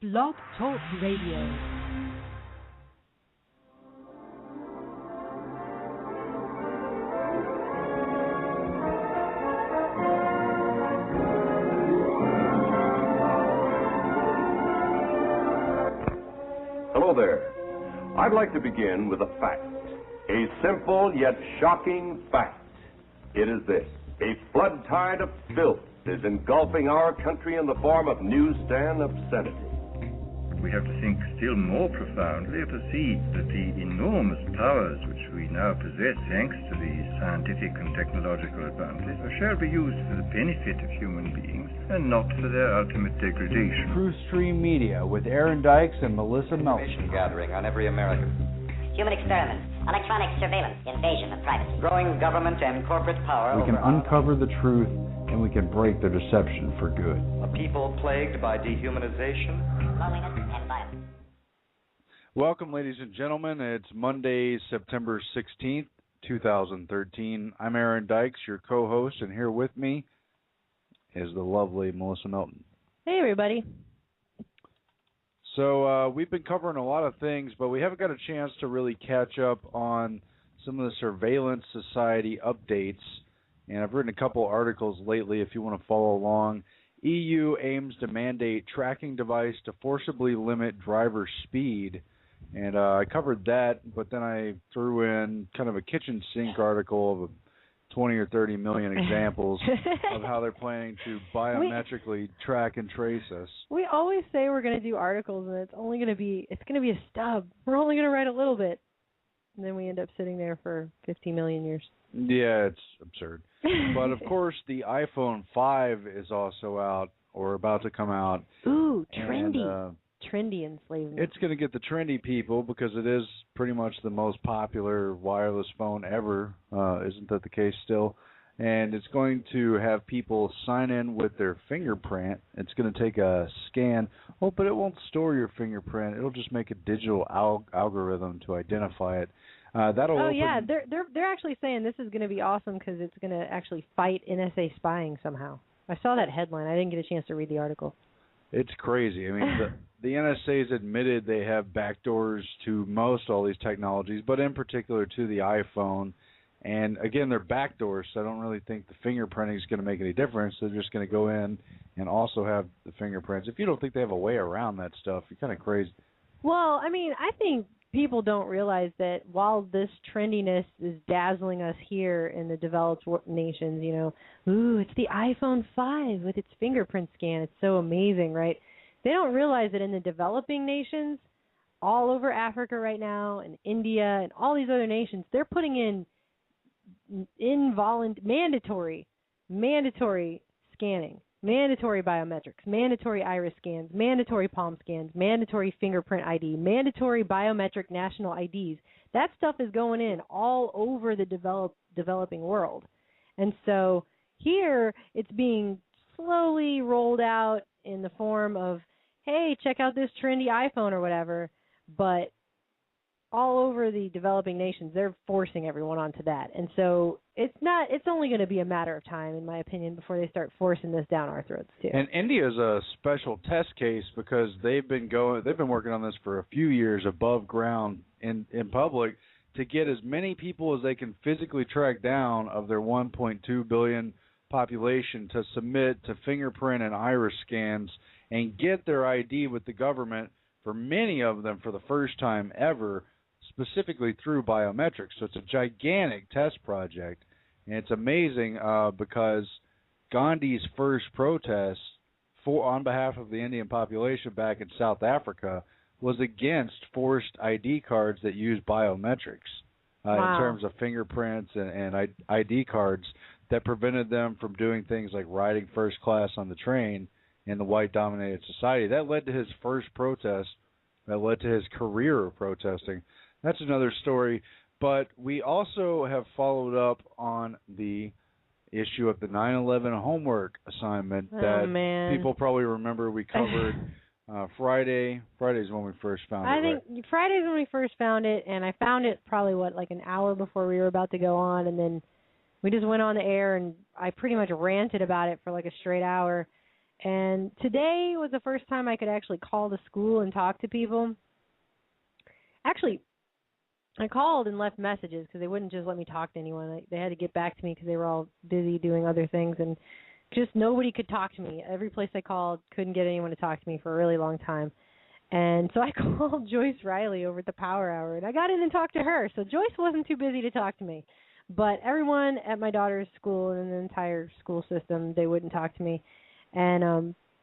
Blog Talk Radio. Hello there. I'd like to begin with a fact. A simple yet shocking fact. It is this. A flood tide of filth is engulfing our country in the form of newsstand obscenity. We have to think still more profoundly to see that the enormous powers which we now possess thanks to the scientific and technological advances shall be used for the benefit of human beings and not for their ultimate degradation. Truthstream Media with Aaron Dykes and Melissa Melton. Gathering on every American. Human experiments, electronic surveillance, invasion of privacy. Growing government and corporate power. We can uncover the truth and we can break their deception for good. A people plagued by dehumanization, loneliness, and violence. Welcome, ladies and gentlemen. It's Monday, September 16th, 2013. I'm Aaron Dykes, your co-host, and here with me is the lovely Melissa Melton. Hey, everybody. So we've been covering a lot of things, but we haven't got a chance to really catch up on some of the Surveillance Society updates. And I've written a couple articles lately if you want to follow along. EU aims to mandate tracking device to forcibly limit driver speed. And I covered that, but then I threw in kind of a kitchen sink article of 20 or 30 million examples of how they're planning to biometrically track and trace us. We always say we're going to do articles, and it's going to be a stub. We're only going to write a little bit. And then we end up sitting there for 50 million years. Yeah, it's absurd. But, of course, the iPhone 5 is also out or about to come out. Ooh, trendy. And, trendy enslavement. It's going to get the trendy people because it is pretty much the most popular wireless phone ever. Isn't that the case still? And it's going to have people sign in with their fingerprint. It's going to take a scan. Oh, but it won't store your fingerprint. It'll just make a digital algorithm to identify it. Yeah, they're actually saying this is going to be awesome because it's going to actually fight NSA spying somehow. I saw that headline. I didn't get a chance to read the article. It's crazy. I mean, the NSA's admitted they have backdoors to most all these technologies, but in particular to the iPhone. And, again, they're backdoors, so I don't really think the fingerprinting is going to make any difference. They're just going to go in and also have the fingerprints. If you don't think they have a way around that stuff, you're kind of crazy. Well, I mean, I think people don't realize that while this trendiness is dazzling us here in the developed nations, it's the iPhone 5 with its fingerprint scan. It's so amazing, right? They don't realize that in the developing nations, all over Africa right now, and India, and all these other nations, they're putting in mandatory scanning, mandatory biometrics, mandatory iris scans, mandatory palm scans, mandatory fingerprint ID, mandatory biometric national IDs. That stuff is going in all over the developing world. And so here it's being slowly rolled out in the form of, hey, check out this trendy iPhone or whatever, but all over the developing nations, they're forcing everyone onto that. And so it's only going to be a matter of time, in my opinion, before they start forcing this down our throats, too. And India's a special test case because they've been working on this for a few years above ground in public to get as many people as they can physically track down of their 1.2 billion population to submit to fingerprint and iris scans and get their ID with the government for many of them for the first time ever, specifically through biometrics. So it's a gigantic test project, and it's amazing because Gandhi's first protest on behalf of the Indian population back in South Africa was against forced ID cards that use biometrics in terms of fingerprints and ID cards that prevented them from doing things like riding first class on the train in the white-dominated society. That led to his first protest. That led to his career of protesting. That's another story. But we also have followed up on the issue of the 9/11 homework assignment that people probably remember we covered Friday. Friday's when we first found it, I think Friday's when we first found it, and I found it probably, like an hour before we were about to go on, and then we just went on the air, and I pretty much ranted about it for like a straight hour. And today was the first time I could actually call the school and talk to people. Actually, I called and left messages because they wouldn't just let me talk to anyone. They had to get back to me because they were all busy doing other things, and just nobody could talk to me. Every place I called couldn't get anyone to talk to me for a really long time. And so I called Joyce Riley over at the Power Hour, and I got in and talked to her. So Joyce wasn't too busy to talk to me. But everyone at my daughter's school and the entire school system, they wouldn't talk to me. And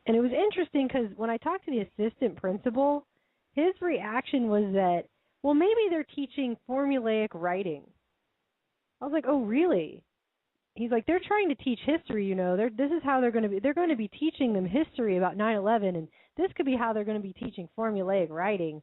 it was interesting because when I talked to the assistant principal, his reaction was that, well, maybe they're teaching formulaic writing. I was like, oh, really? He's like, they're trying to teach history, you know. This is how they're going to be. They're going to be teaching them history about 9/11, and this could be how they're going to be teaching formulaic writing.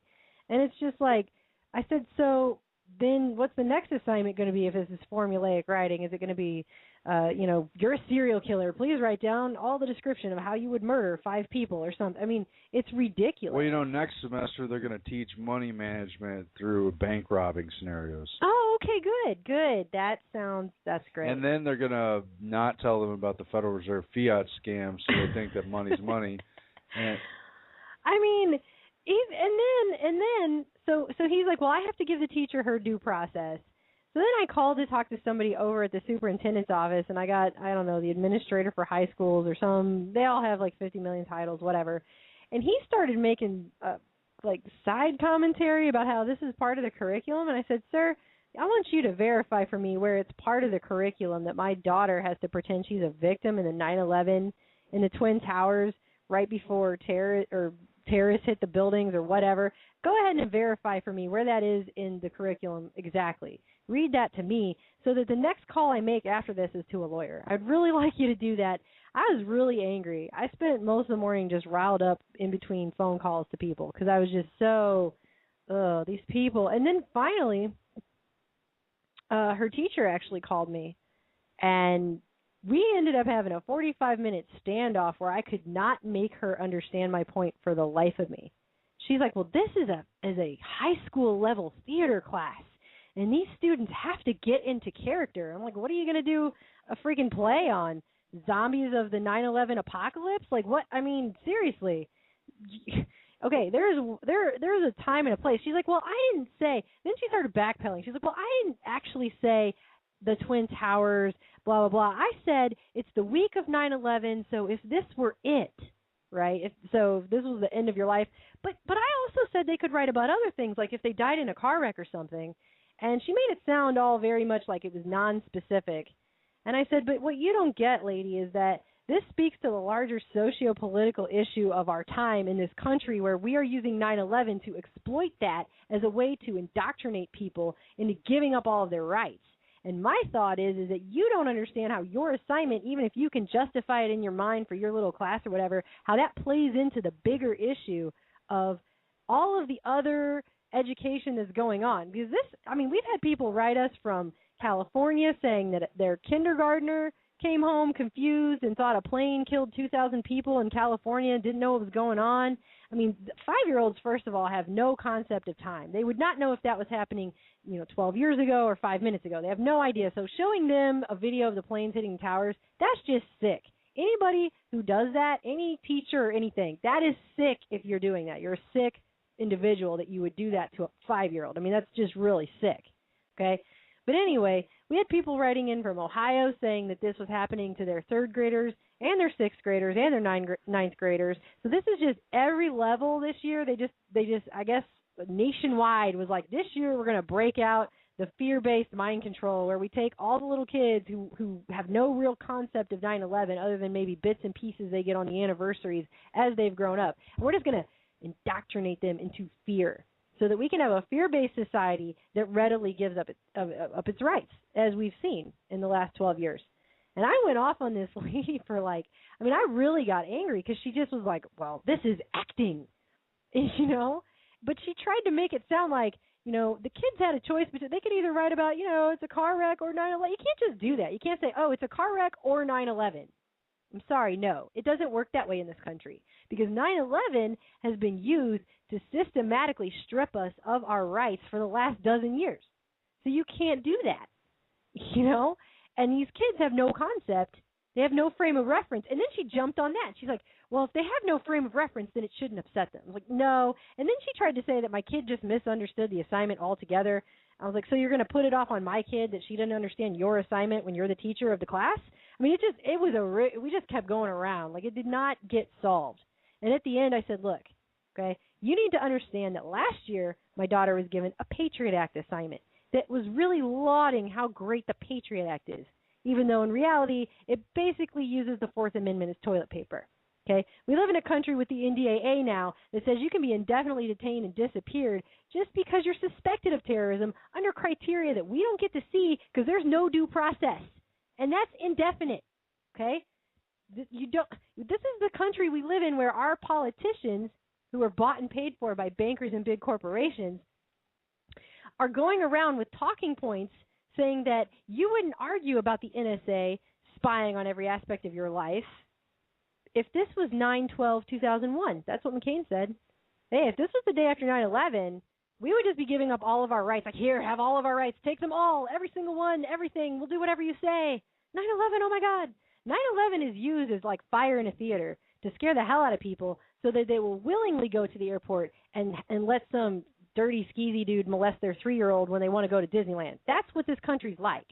And it's just like, I said, so then what's the next assignment going to be if this is formulaic writing? Is it going to be, you're a serial killer. Please write down all the description of how you would murder 5 people or something. I mean, it's ridiculous. Well, next semester they're going to teach money management through bank robbing scenarios. Oh, okay, good. That's great. And then they're going to not tell them about the Federal Reserve fiat scam, so they think that money's money. And I mean, and then, so he's like, well, I have to give the teacher her due process. So then I called to talk to somebody over at the superintendent's office, and I got, I don't know, the administrator for high schools or they all have like 50 million titles, whatever. And he started making side commentary about how this is part of the curriculum. And I said, sir, I want you to verify for me where it's part of the curriculum that my daughter has to pretend she's a victim in the 9/11 in the Twin Towers right before terrorists hit the buildings or whatever. Go ahead and verify for me where that is in the curriculum exactly. Read that to me so that the next call I make after this is to a lawyer. I'd really like you to do that. I was really angry. I spent most of the morning just riled up in between phone calls to people because I was just so, these people. And then finally, her teacher actually called me, and we ended up having a 45-minute standoff where I could not make her understand my point for the life of me. She's like, well, this is a high school level theater class, and these students have to get into character. I'm like, what are you going to do a freaking play on? Zombies of the 9/11 apocalypse? Like, what? I mean, seriously. Okay, there's a time and a place. She's like, well, I didn't say. Then she started backpedaling. She's like, well, I didn't actually say the Twin Towers, blah, blah, blah. I said it's the week of 9/11, so if this were it, right, if this was the end of your life. But I also said they could write about other things, like if they died in a car wreck or something. And she made it sound all very much like it was non-specific. And I said, but what you don't get, lady, is that this speaks to the larger socio-political issue of our time in this country where we are using 9/11 to exploit that as a way to indoctrinate people into giving up all of their rights. And my thought is that you don't understand how your assignment, even if you can justify it in your mind for your little class or whatever, how that plays into the bigger issue of all of the other education that's going on. Because we've had people write us from California saying that their kindergartner came home confused and thought a plane killed 2,000 people in California and didn't know what was going on. I mean, 5-year-olds, first of all, have no concept of time. They would not know if that was happening, 12 years ago or 5 minutes ago. They have no idea. So showing them a video of the planes hitting towers, that's just sick. Anybody who does that, any teacher or anything, that is sick if you're doing that. You're a sick individual that you would do that to a 5-year-old. I mean, that's just really sick, okay? But anyway, we had people writing in from Ohio saying that this was happening to their 3rd graders and their 6th graders and their 9th graders. So this is just every level this year. They just I guess nationwide was like, this year we're going to break out the fear-based mind control where we take all the little kids who have no real concept of 9/11 other than maybe bits and pieces they get on the anniversaries as they've grown up. And we're just going to indoctrinate them into fear, so that we can have a fear-based society that readily gives up its rights, as we've seen in the last 12 years. And I went off on this lady for I really got angry because she just was like, well, this is acting, But she tried to make it sound like, the kids had a choice between, they could either write about, it's a car wreck or 9/11. You can't just do that. You can't say, oh, it's a car wreck or 9/11. I'm sorry, no. It doesn't work that way in this country because 9/11 has been used to systematically strip us of our rights for the last dozen years. So you can't do that, And these kids have no concept. They have no frame of reference. And then she jumped on that. She's like, well, if they have no frame of reference, then it shouldn't upset them. I was like, no. And then she tried to say that my kid just misunderstood the assignment altogether. I was like, so you're going to put it off on my kid that she didn't understand your assignment when you're the teacher of the class? I mean, we just kept going around. Like, it did not get solved. And at the end, I said, look, okay, you need to understand that last year my daughter was given a Patriot Act assignment that was really lauding how great the Patriot Act is, even though in reality it basically uses the Fourth Amendment as toilet paper. Okay, we live in a country with the NDAA now that says you can be indefinitely detained and disappeared just because you're suspected of terrorism under criteria that we don't get to see because there's no due process, and that's indefinite. Okay, this is the country we live in where our politicians, who are bought and paid for by bankers and big corporations, are going around with talking points saying that you wouldn't argue about the NSA spying on every aspect of your life if this was 9/12/2001. That's what McCain said. Hey, if this was the day after 9/11, we would just be giving up all of our rights. Like, here, have all of our rights. Take them all, every single one, everything. We'll do whatever you say. 9/11, oh, my God. 9/11 is used as like fire in a theater to scare the hell out of people so that they will willingly go to the airport and let some dirty, skeezy dude molest their 3-year-old when they want to go to Disneyland. That's what this country's like.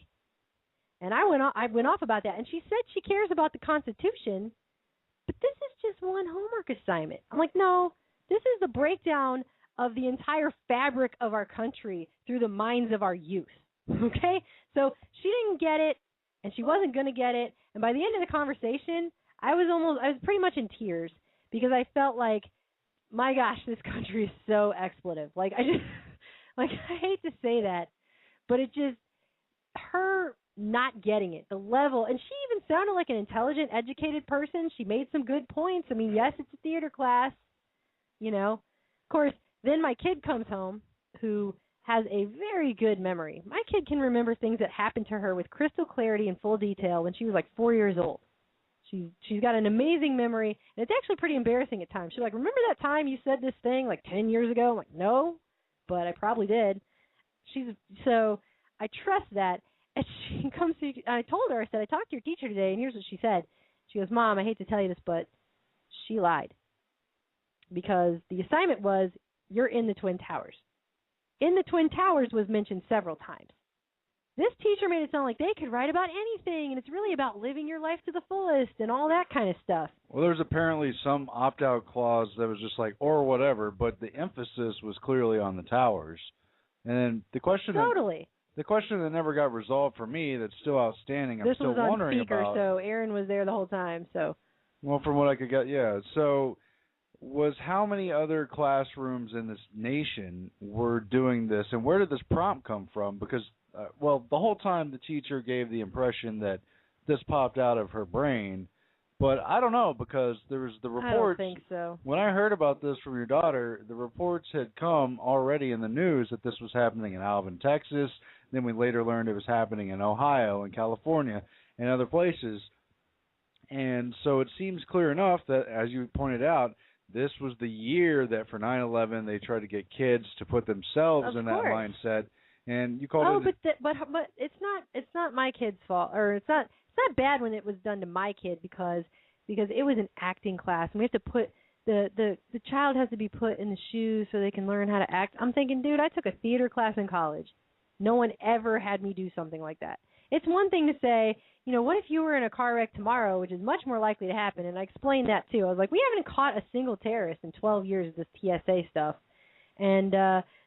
And I went off about that. And she said she cares about the Constitution, but this is just one homework assignment. I'm like, no, this is the breakdown of the entire fabric of our country through the minds of our youth. Okay? So she didn't get it, and she wasn't going to get it. And by the end of the conversation, I was pretty much in tears because I felt like, my gosh, this country is so expletive. Like, I hate to say that, but it just, her not getting it, the level, and she even sounded like an intelligent, educated person. She made some good points. I mean, yes, it's a theater class, you know. Of course, then my kid comes home who has a very good memory. My kid can remember things that happened to her with crystal clarity and full detail when she was like 4 years old. She's got an amazing memory, and it's actually pretty embarrassing at times. She's like, remember that time you said this thing like 10 years ago? I'm like, no, but I probably did. So I trust that. And she comes to, I told her, I said, I talked to your teacher today, and here's what she said. She goes, Mom, I hate to tell you this, but she lied. Because the assignment was, you're in the Twin Towers. In the Twin Towers was mentioned several times. This teacher made it sound like they could write about anything, and it's really about living your life to the fullest and all that kind of stuff. Well, there's apparently some opt-out clause that was just like, or whatever, but the emphasis was clearly on the towers. And the question the question that never got resolved for me that's still outstanding, I'm still wondering about. This was on speaker, so Aaron was there the whole time. So. Well, from what I could get, yeah. So was how many other classrooms in this nation were doing this, and where did this prompt come from? Because well, the whole time the teacher gave the impression that this popped out of her brain, but I don't know because there was the reports. I don't think so. When I heard about this from your daughter, the reports had come already in the news that this was happening in Alvin, Texas. Then we later learned it was happening in Ohio and California and other places. And so it seems clear enough that, as you pointed out, this was the year that for 9/11 they tried to get kids to put themselves in that mindset. And you called it. But it's not my kid's fault, or it's not bad when it was done to my kid because it was an acting class, and we have to put the child has to be put in the shoes so they can learn how to act. I'm thinking, dude, I took a theater class in college. No one ever had me do something like that. It's one thing to say, you know, what if you were in a car wreck tomorrow, which is much more likely to happen, and I explained that too. I was like, we haven't caught a single terrorist in 12 years of this TSA stuff. And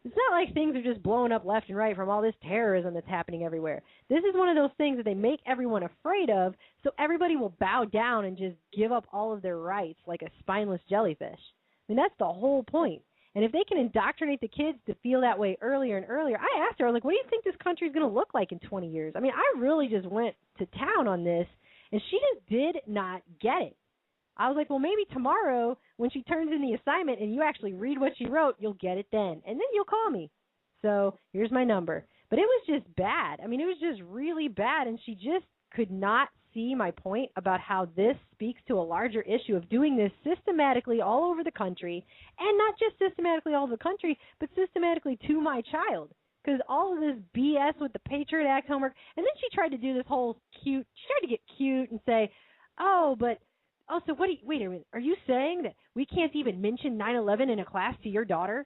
it's not like things are just blowing up left and right from all this terrorism that's happening everywhere. This is one of those things that they make everyone afraid of, so everybody will bow down and just give up all of their rights like a spineless jellyfish. I mean, that's the whole point. And if they can indoctrinate the kids to feel that way earlier and earlier, I asked her, I was like, what do you think this country is going to look like in 20 years? I mean, I really just went to town on this, and she just did not get it. I was like, well, maybe tomorrow when she turns in the assignment and you actually read what she wrote, you'll get it then. And then you'll call me. So here's my number. But it was just bad. I mean, it was just really bad, and she just could not see my point about how this speaks to a larger issue of doing this systematically all over the country, and not just systematically all over the country, but systematically to my child. Because all of this BS with the Patriot Act homework, and then she tried to do this whole she tried to get cute and say, oh, but Oh, so wait a minute. Are you saying that we can't even mention 9/11 in a class to your daughter?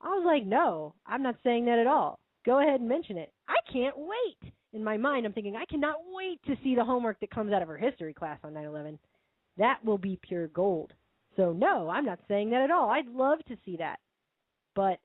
I was like, no, I'm not saying that at all. Go ahead and mention it. I can't wait. In my mind, I'm thinking, I cannot wait to see the homework that comes out of her history class on 9/11. That will be pure gold. So, no, I'm not saying that at all. I'd love to see that. But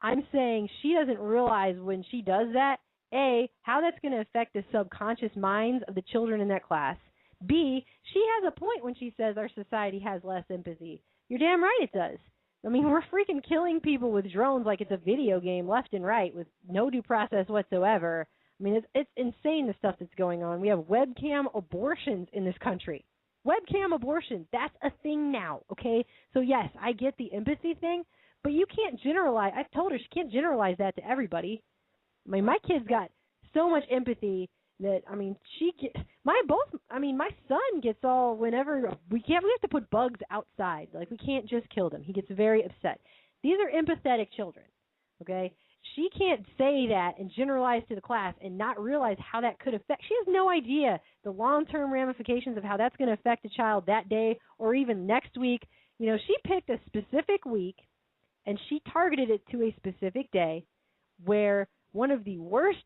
I'm saying she doesn't realize when she does that, A, how that's going to affect the subconscious minds of the children in that class. B, she has a point when she says our society has less empathy. You're damn right it does. I mean, we're freaking killing people with drones like it's a video game left and right with no due process whatsoever. I mean, it's insane the stuff that's going on. We have webcam abortions in this country. Webcam abortion, that's a thing now, okay? So, yes, I get the empathy thing, but you can't generalize. I've told her she can't generalize that to everybody. I mean, my kid's got so much empathy that, I mean, my son gets all whenever we have to put bugs outside. Like, we can't just kill them. He gets very upset. These are empathetic children, okay? She can't say that and generalize to the class and not realize how that could affect. She has no idea the long-term ramifications of how that's going to affect a child that day or even next week. You know, she picked a specific week and she targeted it to a specific day where one of the worst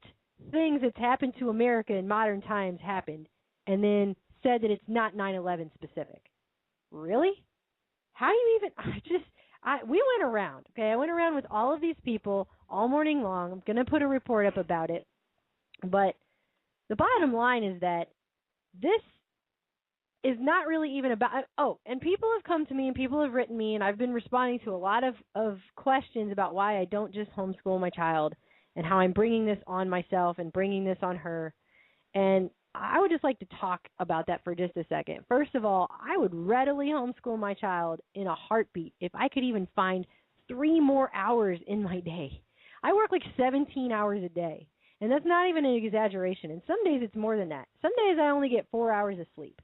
things that's happened to America in modern times happened, and then said that it's not 9/11 specific. Really? How do you even we went around, okay? I went around with all of these people all morning long. I'm going to put a report up about it. But the bottom line is that this is not really even about and people have come to me and people have written me, and I've been responding to a lot of questions about why I don't just homeschool my child and how I'm bringing this on myself and bringing this on her. And I would just like to talk about that for just a second. First of all, I would readily homeschool my child in a heartbeat if I could even find 3 more hours in my day. I work like 17 hours a day, and that's not even an exaggeration. And some days it's more than that. Some days I only get 4 hours of sleep,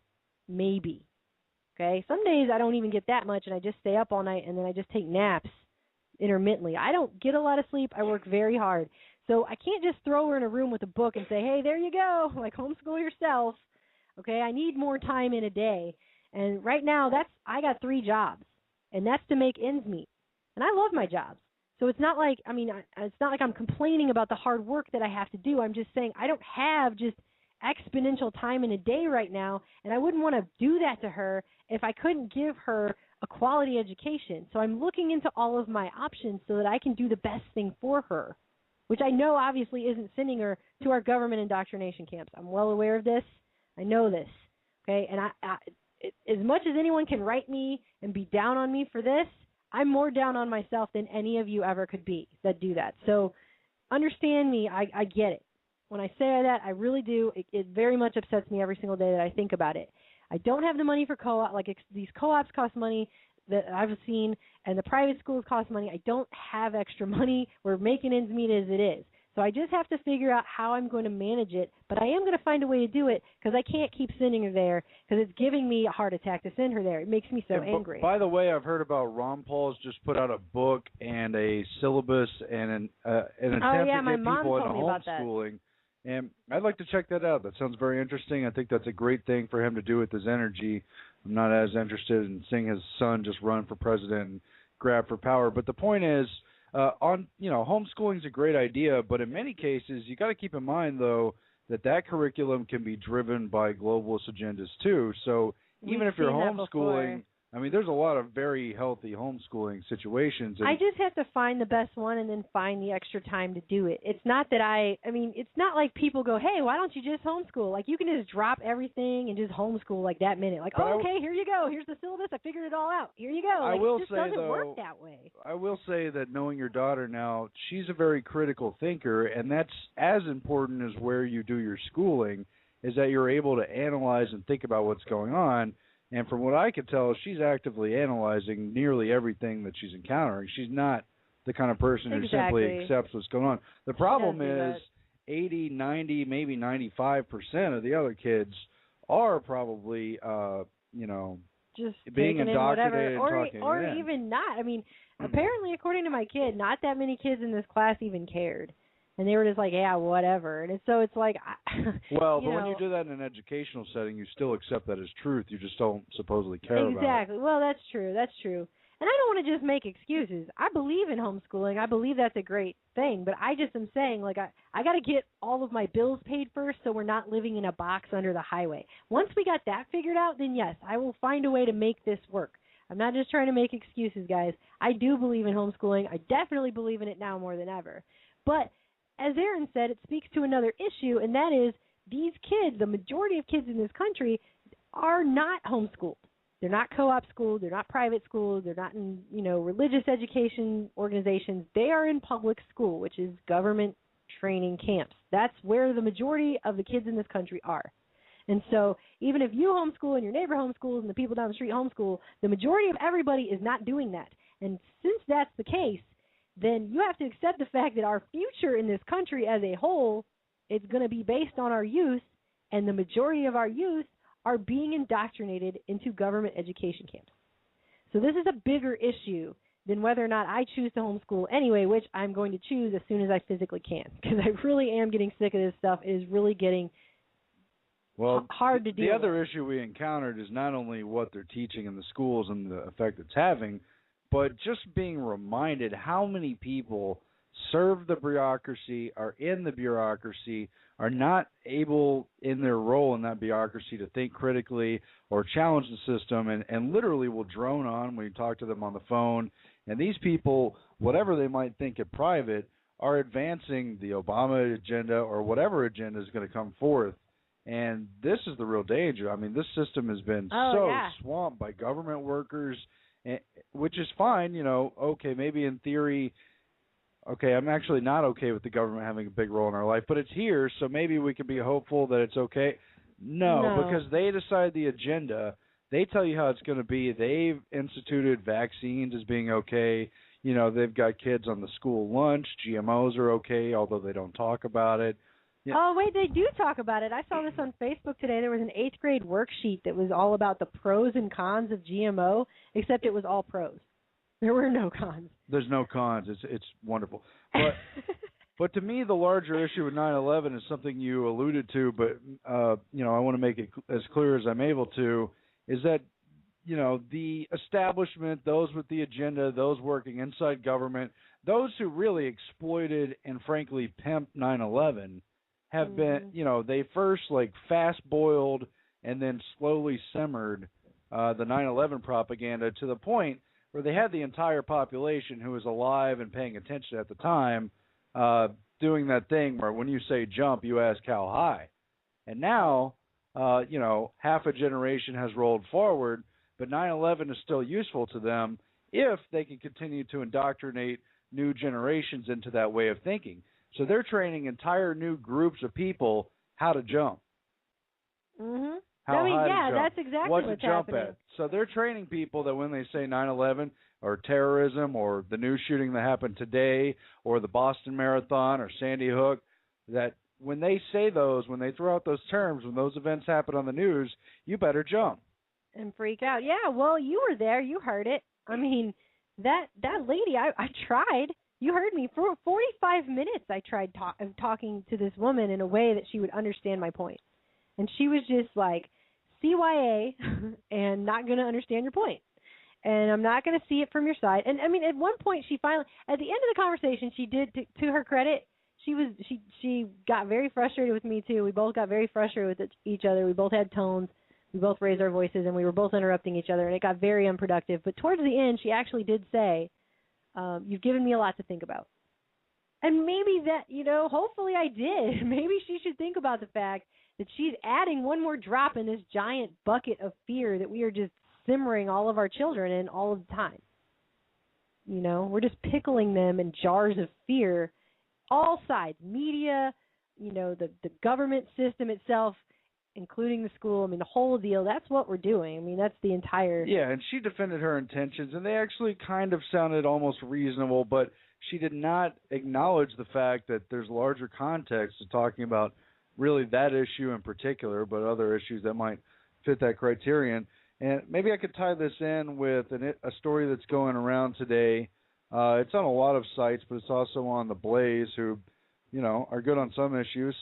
maybe. Okay? Some days I don't even get that much, and I just stay up all night, and then I just take naps intermittently. I don't get a lot of sleep. I work very hard. So I can't just throw her in a room with a book and say, hey, there you go, like homeschool yourself. Okay, I need more time in a day. And right now I got 3 jobs, and that's to make ends meet. And I love my jobs. So it's not like, it's not like I'm complaining about the hard work that I have to do. I'm just saying I don't have just exponential time in a day right now, and I wouldn't want to do that to her if I couldn't give her a quality education. So I'm looking into all of my options so that I can do the best thing for her, which I know obviously isn't sending her to our government indoctrination camps. I'm well aware of this. I know this, okay? And as much as anyone can write me and be down on me for this, I'm more down on myself than any of you ever could be that do that. So understand me. I get it. When I say that, I really do. It very much upsets me every single day that I think about it. I don't have the money for co-op. These co-ops cost money that I've seen, and the private schools cost money. I don't have extra money. We're making ends meet as it is. So I just have to figure out how I'm going to manage it, but I am going to find a way to do it because I can't keep sending her there because it's giving me a heart attack to send her there. It makes me so angry. By the way, I've heard about Ron Paul's just put out a book and a syllabus and an attempt to get people into homeschooling. And I'd like to check that out. That sounds very interesting. I think that's a great thing for him to do with his energy. I'm not as interested in seeing his son just run for president and grab for power. But the point is, homeschooling is a great idea, but in many cases, you got to keep in mind, though, that curriculum can be driven by globalist agendas, too. So even if you're homeschooling, there's a lot of very healthy homeschooling situations. I just have to find the best one and then find the extra time to do it. It's not that it's not like people go, hey, why don't you just homeschool? Like, you can just drop everything and just homeschool like that minute. Like, okay, here you go. Here's the syllabus. I figured it all out. Here you go. It just doesn't work that way. I will say that knowing your daughter now, she's a very critical thinker, and that's as important as where you do your schooling, is that you're able to analyze and think about what's going on. And from what I can tell, she's actively analyzing nearly everything that she's encountering. She's not the kind of person who simply accepts what's going on. The problem is 80, 90, maybe 95% of the other kids are probably, just being indoctrinated and talking or even not. Apparently, according to my kid, not that many kids in this class even cared. And they were just like, yeah, whatever. And so it's like, well, but when you do that in an educational setting, you still accept that as truth. You just don't supposedly care about it. Exactly. Well, that's true. That's true. And I don't want to just make excuses. I believe in homeschooling. I believe that's a great thing. But I just am saying, like, I got to get all of my bills paid first so we're not living in a box under the highway. Once we got that figured out, then yes, I will find a way to make this work. I'm not just trying to make excuses, guys. I do believe in homeschooling. I definitely believe in it now more than ever. But as Aaron said, it speaks to another issue, and that is these kids, the majority of kids in this country, are not homeschooled. They're not co-op schooled. They're not private schools. They're not in, religious education organizations. They are in public school, which is government training camps. That's where the majority of the kids in this country are. And so even if you homeschool and your neighbor homeschools and the people down the street homeschool, the majority of everybody is not doing that. And since that's the case, then you have to accept the fact that our future in this country as a whole is going to be based on our youth, and the majority of our youth are being indoctrinated into government education camps. So this is a bigger issue than whether or not I choose to homeschool anyway, which I'm going to choose as soon as I physically can, because I really am getting sick of this stuff. It is really getting hard to deal with. The other issue we encountered is not only what they're teaching in the schools and the effect it's having, but just being reminded how many people serve the bureaucracy, are in the bureaucracy, are not able in their role in that bureaucracy to think critically or challenge the system, and literally will drone on when you talk to them on the phone. And these people, whatever they might think in private, are advancing the Obama agenda or whatever agenda is going to come forth. And this is the real danger. I mean, this system has been swamped by government workers, which is fine, okay, maybe in theory, okay, I'm actually not okay with the government having a big role in our life, but it's here, so maybe we can be hopeful that it's okay. No, because they decide the agenda. They tell you how it's going to be. They've instituted vaccines as being okay. They've got kids on the school lunch. GMOs are okay, although they don't talk about it. Yeah. Oh, wait, they do talk about it. I saw this on Facebook today. There was an 8th grade worksheet that was all about the pros and cons of GMO, except it was all pros. There were no cons. There's no cons. It's wonderful. But to me, the larger issue with 9/11 is something you alluded to, but, I want to make it as clear as I'm able to, is that, the establishment, those with the agenda, those working inside government, those who really exploited and, frankly, pimped 9/11, have been, they first fast-boiled and then slowly simmered the 9/11 propaganda to the point where they had the entire population who was alive and paying attention at the time doing that thing where when you say jump, you ask how high. And now, half a generation has rolled forward, but 9/11 is still useful to them if they can continue to indoctrinate new generations into that way of thinking. So they're training entire new groups of people how to jump. Mm-hmm. How high to jump. That's exactly what what's to jump happening. at. So they're training people that when they say 9/11 or terrorism or the new shooting that happened today or the Boston Marathon or Sandy Hook, that when they say those, when they throw out those terms, when those events happen on the news, you better jump. And freak out. Yeah, well, you were there. You heard it. I mean, that lady, I tried. You heard me. For 45 minutes I tried talking to this woman in a way that she would understand my point. And she was just like, CYA, and not going to understand your point. And I'm not going to see it from your side. And, I mean, at one point she finally, at the end of the conversation, she did, to her credit, she got very frustrated with me too. We both got very frustrated with each other. We both had tones. We both raised our voices, and we were both interrupting each other, and it got very unproductive. But towards the end, she actually did say, you've given me a lot to think about. And maybe that, hopefully I did. Maybe she should think about the fact that she's adding one more drop in this giant bucket of fear that we are just simmering all of our children in all of the time. We're just pickling them in jars of fear, all sides, media, the government system itself, including the school. I mean, the whole deal. That's what we're doing. I mean, that's the entire... Yeah, and she defended her intentions, and they actually kind of sounded almost reasonable, but she did not acknowledge the fact that there's larger context to talking about really that issue in particular, but other issues that might fit that criterion. And maybe I could tie this in with a story that's going around today. It's on a lot of sites, but it's also on The Blaze, who are good on some issues.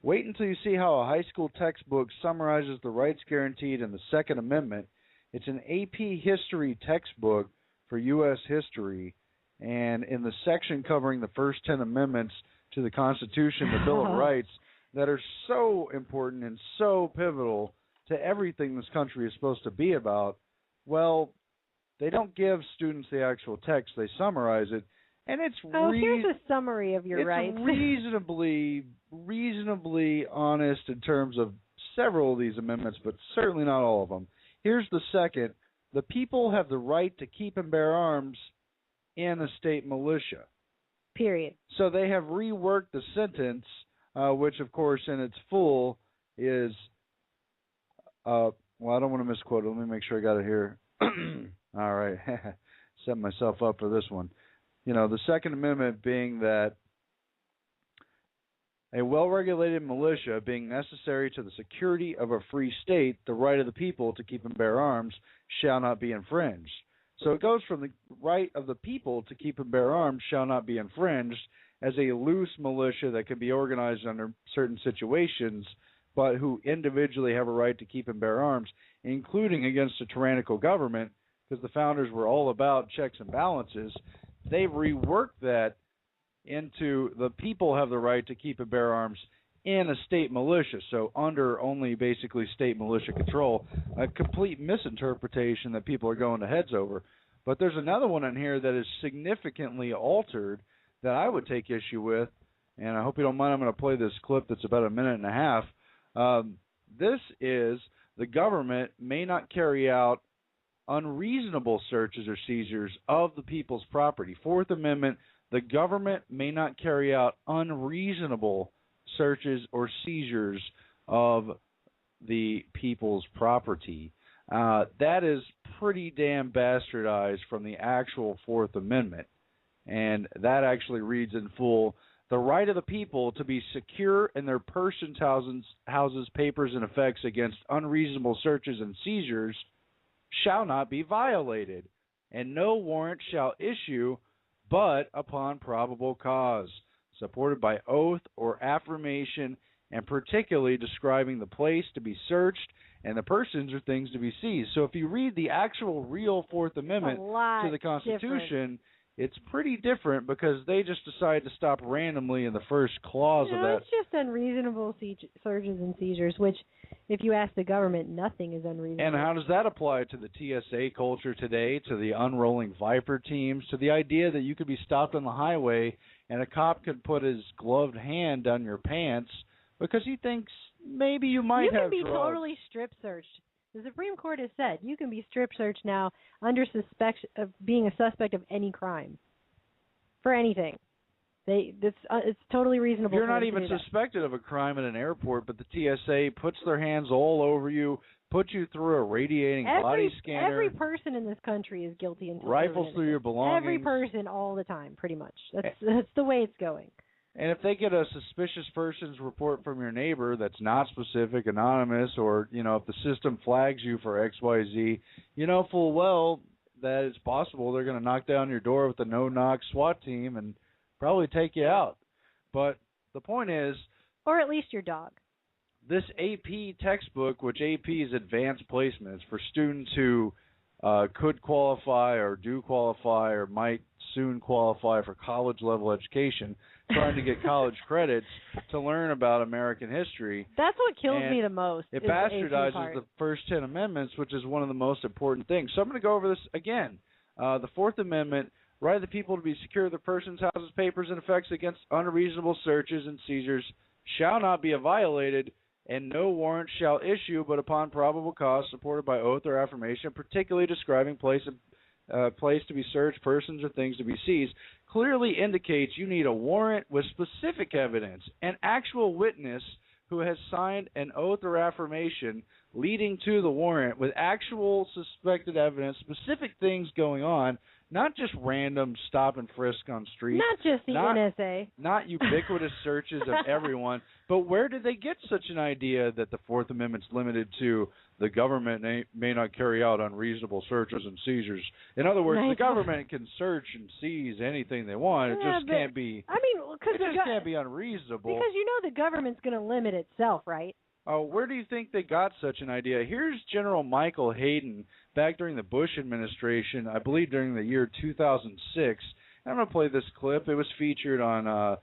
Wait until you see how a high school textbook summarizes the rights guaranteed in the Second Amendment. It's an AP history textbook for U.S. history, and in the section covering the first 10 amendments to the Constitution, the Bill of Rights, that are so important and so pivotal to everything this country is supposed to be about, well, they don't give students the actual text. They summarize it, and it's here's a summary of your rights. It's reasonably honest in terms of several of these amendments, but certainly not all of them. Here's the second. The people have the right to keep and bear arms in a state militia. Period. So they have reworked the sentence, which, of course, in its full is, well, I don't want to misquote it. Let me make sure I got it here. All right. Set myself up for this one. The Second Amendment being that a well-regulated militia being necessary to the security of a free state, the right of the people to keep and bear arms shall not be infringed. So it goes from the right of the people to keep and bear arms shall not be infringed as a loose militia that can be organized under certain situations, but who individually have a right to keep and bear arms, including against a tyrannical government, because the founders were all about checks and balances. They've reworked that into the people have the right to keep and bear arms in a state militia, so under only basically state militia control, a complete misinterpretation that people are going to heads over. But there's another one in here that is significantly altered that I would take issue with, and I hope you don't mind. I'm going to play this clip that's about a minute and a half. This is the government may not carry out unreasonable searches or seizures of the people's property. Fourth Amendment, the government may not carry out unreasonable searches or seizures of the people's property. That is pretty damn bastardized from the actual Fourth Amendment. And that actually reads in full, the right of the people to be secure in their persons, houses, papers, and effects against unreasonable searches and seizures shall not be violated, and no warrant shall issue but upon probable cause, supported by oath or affirmation, and particularly describing the place to be searched and the persons or things to be seized. So if you read the actual real Fourth Amendment to the Constitution, it's pretty different because they just decided to stop randomly in the first clause of that. It's just unreasonable searches and seizures, which, if you ask the government, nothing is unreasonable. And how does that apply to the TSA culture today, to the unrolling Viper teams, to the idea that you could be stopped on the highway and a cop could put his gloved hand down your pants because he thinks maybe you might have drugs? You can be totally strip searched. The Supreme Court has said you can be strip searched now under suspicion of being a suspect of any crime, for anything. It's totally reasonable. You're not even suspected of a crime at an airport, but the TSA puts their hands all over you, puts you through a radiating body scanner. Every person in this country is guilty until rifles through your belongings. Every person, all the time, pretty much. That's the way it's going. And if they get a suspicious person's report from your neighbor that's not specific, anonymous, or, if the system flags you for XYZ, you know full well that it's possible they're going to knock down your door with a no-knock SWAT team and probably take you out. But the point is... Or at least your dog. This AP textbook, which AP is advanced placement, it's for students who could qualify or do qualify or might soon qualify for college-level education, trying to get college credits to learn about American history. That's what kills me the most. It bastardizes the first 10 amendments, which is one of the most important things. So I'm going to go over this again. The Fourth Amendment, right of the people to be secure of their persons, houses, papers, and effects against unreasonable searches and seizures shall not be violated, and no warrant shall issue but upon probable cause, supported by oath or affirmation, particularly describing place to be searched, persons or things to be seized, clearly indicates you need a warrant with specific evidence, an actual witness who has signed an oath or affirmation leading to the warrant with actual suspected evidence, specific things going on, not just random stop and frisk on streets. Not just the NSA. Not ubiquitous searches of everyone. But where did they get such an idea that the Fourth Amendment's limited to the government may not carry out unreasonable searches and seizures? In other words, the government can search and seize anything they want. It just can't be. I mean, because it just can't be unreasonable. Because the government's going to limit itself, right? Oh, where do you think they got such an idea? Here's General Michael Hayden back during the Bush administration, I believe during the year 2006. I'm going to play this clip. It was featured on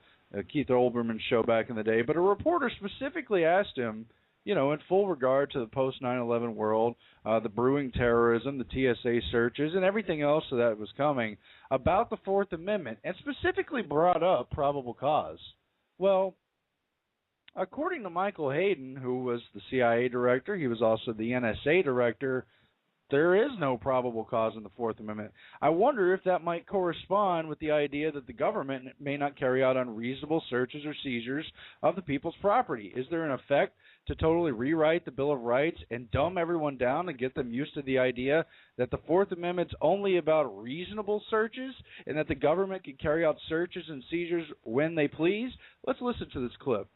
Keith Olbermann's show back in the day, but a reporter specifically asked him, in full regard to the post 9/11 world, the brewing terrorism, the TSA searches, and everything else that was coming, about the Fourth Amendment, and specifically brought up probable cause. Well, according to Michael Hayden, who was the CIA director, he was also the NSA director, there is no probable cause in the Fourth Amendment. I wonder if that might correspond with the idea that the government may not carry out unreasonable searches or seizures of the people's property. Is there an effect to totally rewrite the Bill of Rights and dumb everyone down and get them used to the idea that the Fourth Amendment's only about reasonable searches and that the government can carry out searches and seizures when they please? Let's listen to this clip.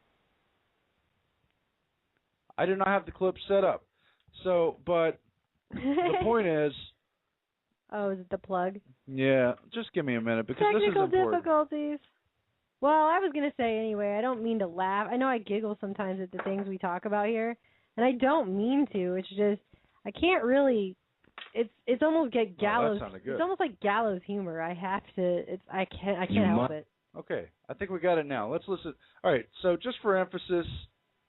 I do not have the clip set up. But the point is... Oh, is it the plug? Yeah, just give me a minute because this is important. Technical difficulties. Well, I was going to say anyway, I don't mean to laugh. I know I giggle sometimes at the things we talk about here, and I don't mean to. It's just, I can't really... It's almost like gallows. That sounded good. It's almost like gallows humor. I have to... I can't help it. Okay, I think we got it now. Let's listen. All right, so just for emphasis...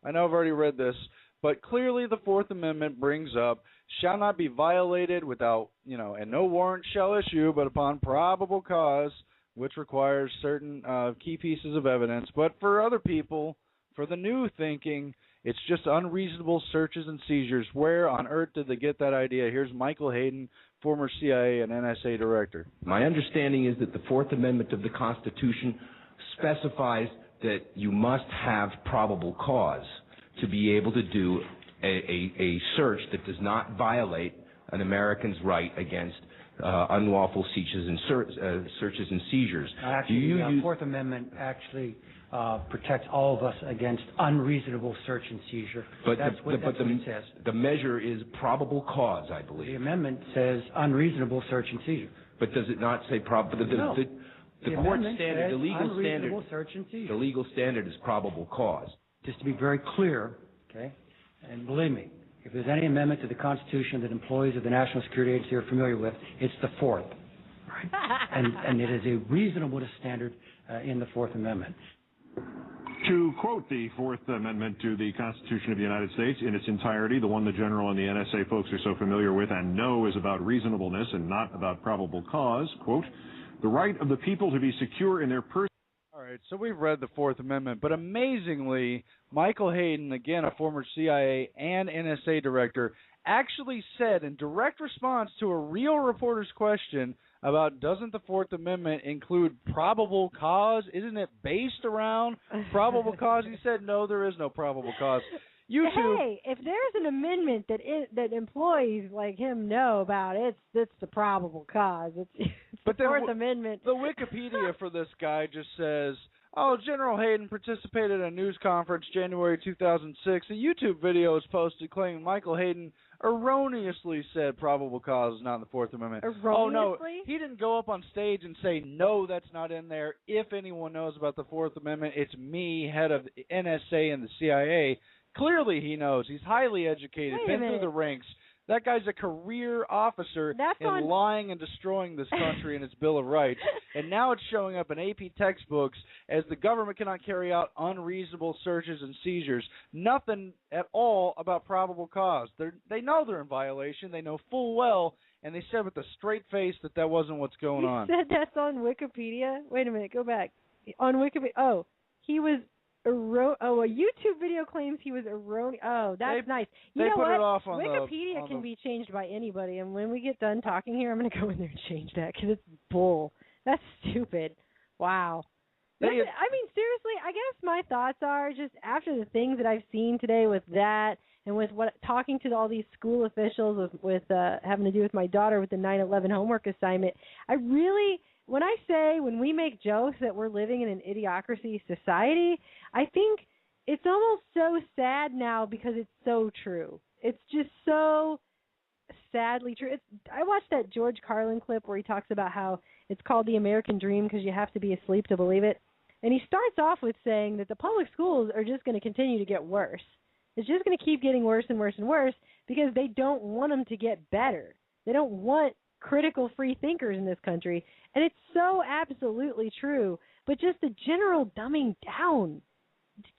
I know I've already read this, but clearly the Fourth Amendment brings up, shall not be violated without, and no warrant shall issue, but upon probable cause, which requires certain key pieces of evidence. But for other people, for the new thinking, it's just unreasonable searches and seizures. Where on earth did they get that idea? Here's Michael Hayden, former CIA and NSA director. My understanding is that the Fourth Amendment of the Constitution specifies that you must have probable cause to be able to do a search that does not violate an American's right against unlawful searches and seizures. Actually, the Fourth Amendment actually protects all of us against unreasonable search and seizure. But that's what it says. The measure is probable cause, I believe. The amendment says unreasonable search and seizure. But does it not say probable? No. The court standard, the legal standard is probable cause. Just to be very clear, okay, and believe me, if there's any amendment to the Constitution that employees of the National Security Agency are familiar with, it's the Fourth. Right? and it is a reasonable standard in the Fourth Amendment. To quote the Fourth Amendment to the Constitution of the United States in its entirety, the one the General and the NSA folks are so familiar with and know is about reasonableness and not about probable cause, quote, the right of the people to be secure in their person. All right, so we've read the Fourth Amendment, but amazingly, Michael Hayden, again a former CIA and NSA director, actually said in direct response to a real reporter's question about doesn't the Fourth Amendment include probable cause? Isn't it based around probable cause? He said, no, there is no probable cause. YouTube. Hey, if there's an amendment that employees like him know about, it's the probable cause. It's the Fourth Amendment. The Wikipedia for this guy just says, oh, General Hayden participated in a news conference January 2006. A YouTube video is posted claiming Michael Hayden erroneously said probable cause is not in the Fourth Amendment. Erroneously? Oh, no, he didn't go up on stage and say, no, that's not in there. If anyone knows about the Fourth Amendment, it's me, head of the NSA and the CIA. Clearly he knows. He's highly educated, been through the ranks. That guy's a career officer in lying and destroying this country and its Bill of Rights. And now it's showing up in AP textbooks as the government cannot carry out unreasonable searches and seizures. Nothing at all about probable cause. They know they're in violation. They know full well, and they said with a straight face that wasn't what's going on. You said that's on Wikipedia? Wait a minute, go back. On Wikipedia. Oh, he was... a YouTube video claims he was erroneous. Oh, that's nice. You know what? It off on Wikipedia can be changed by anybody, and when we get done talking here, I'm going to go in there and change that because it's bull. That's stupid. Wow. I mean, seriously, I guess my thoughts are just after the things that I've seen today with that and with talking to all these school officials with having to do with my daughter with the 9/11 homework assignment, when we make jokes that we're living in an idiocracy society, I think it's almost so sad now because it's so true. It's just so sadly true. I watched that George Carlin clip where he talks about how it's called the American dream because you have to be asleep to believe it. And he starts off with saying that the public schools are just going to continue to get worse. It's just going to keep getting worse and worse and worse because they don't want them to get better. They don't want critical free thinkers in this country. And it's so absolutely true. But just the general dumbing down,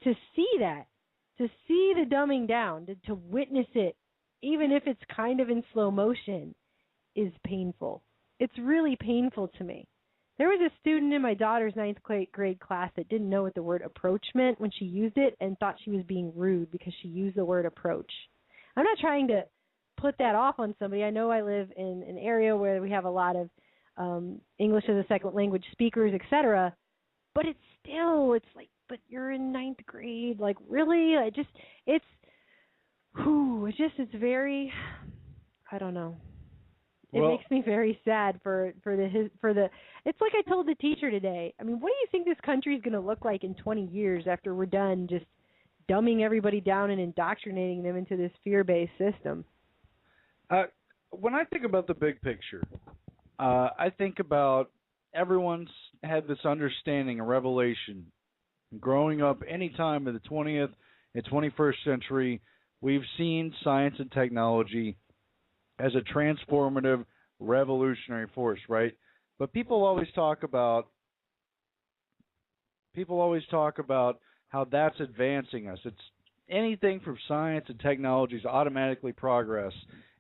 to see the dumbing down, to witness it, even if it's kind of in slow motion, is painful. It's really painful to me. There was a student in my daughter's 9th grade class that didn't know what the word approach meant when she used it and thought she was being rude because she used the word approach. I'm not trying to put that off on somebody. I know I live in an area where we have a lot of English as a second language speakers, etc. But it's like, but you're in 9th grade. Like, really? It's very, I don't know. It makes me very sad for the. It's like I told the teacher today. I mean, what do you think this country is going to look like in 20 years after we're done just dumbing everybody down and indoctrinating them into this fear-based system? When I think about the big picture, I think about everyone's had this understanding, a revelation. Growing up any time in the 20th and 21st century, we've seen science and technology as a transformative, revolutionary force, right? But people always talk about how that's advancing us. It's anything from science and technology is automatically progress.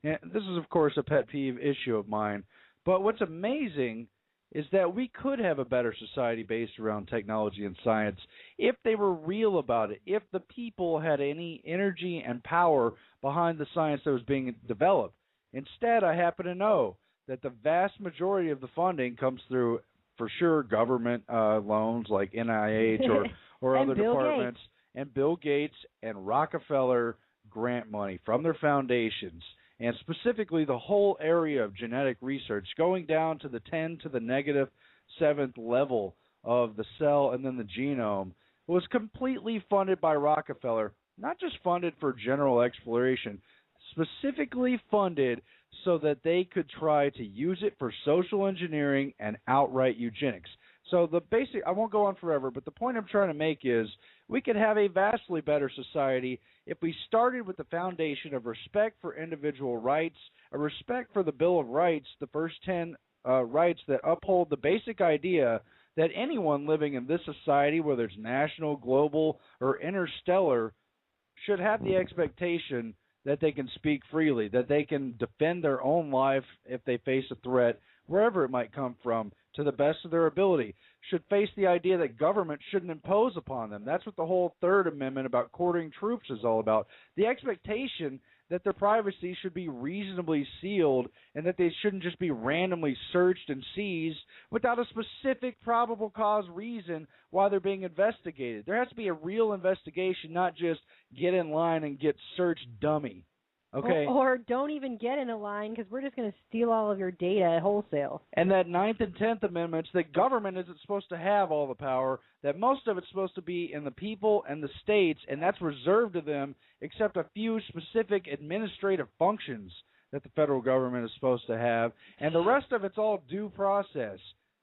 And this is, of course, a pet peeve issue of mine. But what's amazing is that we could have a better society based around technology and science if they were real about it, if the people had any energy and power behind the science that was being developed. Instead, I happen to know that the vast majority of the funding comes through, for sure, government loans like NIH or other departments, and Bill Gates and Rockefeller grant money from their foundations, and specifically the whole area of genetic research, going down to the 10 to the negative 7th level of the cell and then the genome, was completely funded by Rockefeller, not just funded for general exploration, specifically funded so that they could try to use it for social engineering and outright eugenics. So I won't go on forever, but the point I'm trying to make is we could have a vastly better society if we started with the foundation of respect for individual rights, a respect for the Bill of Rights, the first 10 rights that uphold the basic idea that anyone living in this society, whether it's national, global, or interstellar, should have the expectation that they can speak freely, that they can defend their own life if they face a threat, wherever it might come from, to the best of their ability, should face the idea that government shouldn't impose upon them. That's what the whole Third Amendment about quartering troops is all about. The expectation that their privacy should be reasonably sealed and that they shouldn't just be randomly searched and seized without a specific probable cause reason why they're being investigated. There has to be a real investigation, not just get in line and get searched dummy. Okay. Or don't even get in a line because we're just going to steal all of your data at wholesale. And that 9th and 10th Amendments, that government isn't supposed to have all the power, that most of it's supposed to be in the people and the states, and that's reserved to them except a few specific administrative functions that the federal government is supposed to have, and the rest of it's all due process.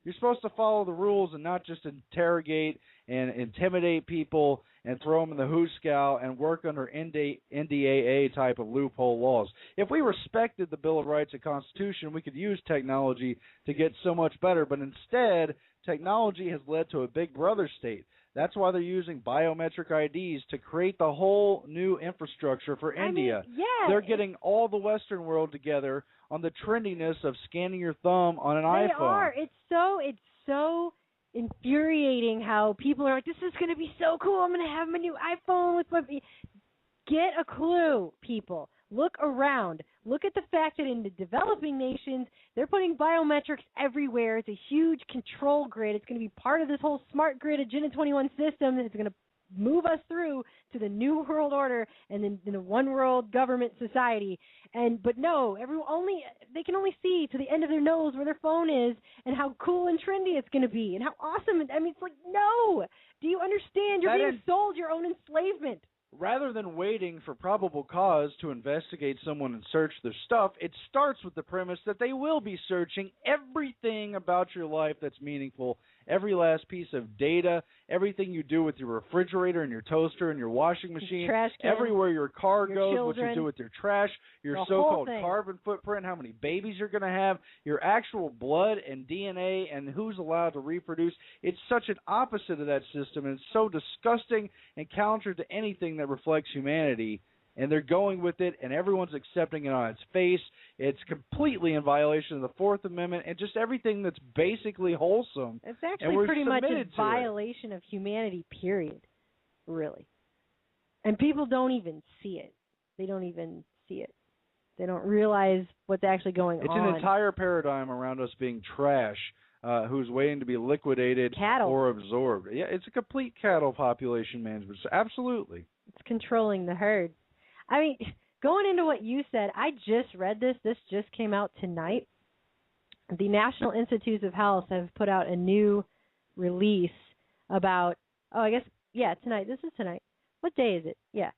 You're supposed to follow the rules and not just interrogate and intimidate people and throw them in the hooscow and work under NDAA type of loophole laws. If we respected the Bill of Rights and Constitution, we could use technology to get so much better. But instead, technology has led to a big brother state. That's why they're using biometric IDs to create the whole new infrastructure for India. They're getting all the Western world together on the trendiness of scanning your thumb on an iPhone. They are. It's so infuriating how people are like, this is going to be so cool. I'm going to have my new iPhone with my... Get a clue, people. Look around. Look at the fact that in the developing nations, they're putting biometrics everywhere. It's a huge control grid. It's going to be part of this whole smart grid Agenda 21 system. It's going to move us through to the new world order and then the one world government society. But no, they can only see to the end of their nose where their phone is and how cool and trendy it's going to be and how awesome. It's like, no. Do you understand? You're being sold your own enslavement. Rather than waiting for probable cause to investigate someone and search their stuff, it starts with the premise that they will be searching everything about your life that's meaningful, every last piece of data, everything you do with your refrigerator and your toaster and your washing machine, trash can, everywhere your car goes, children, what you do with your trash, your so-called carbon footprint, how many babies you're going to have, your actual blood and DNA, and who's allowed to reproduce. It's such an opposite of that system, and it's so disgusting and counter to anything that reflects humanity, and they're going with it, and everyone's accepting it on its face. It's completely in violation of the Fourth Amendment and just everything that's basically wholesome. It's actually pretty much a violation of humanity, period, really. And people don't even see it. They don't even see it. They don't realize what's actually going on. It's an entire paradigm around us being trash, who's waiting to be liquidated or absorbed. Yeah, it's a complete cattle population management. So absolutely. It's controlling the herd. I mean, going into what you said, I just read this. This just came out tonight. The National Institutes of Health have put out a new release about, tonight. This is tonight. What day is it? Yeah.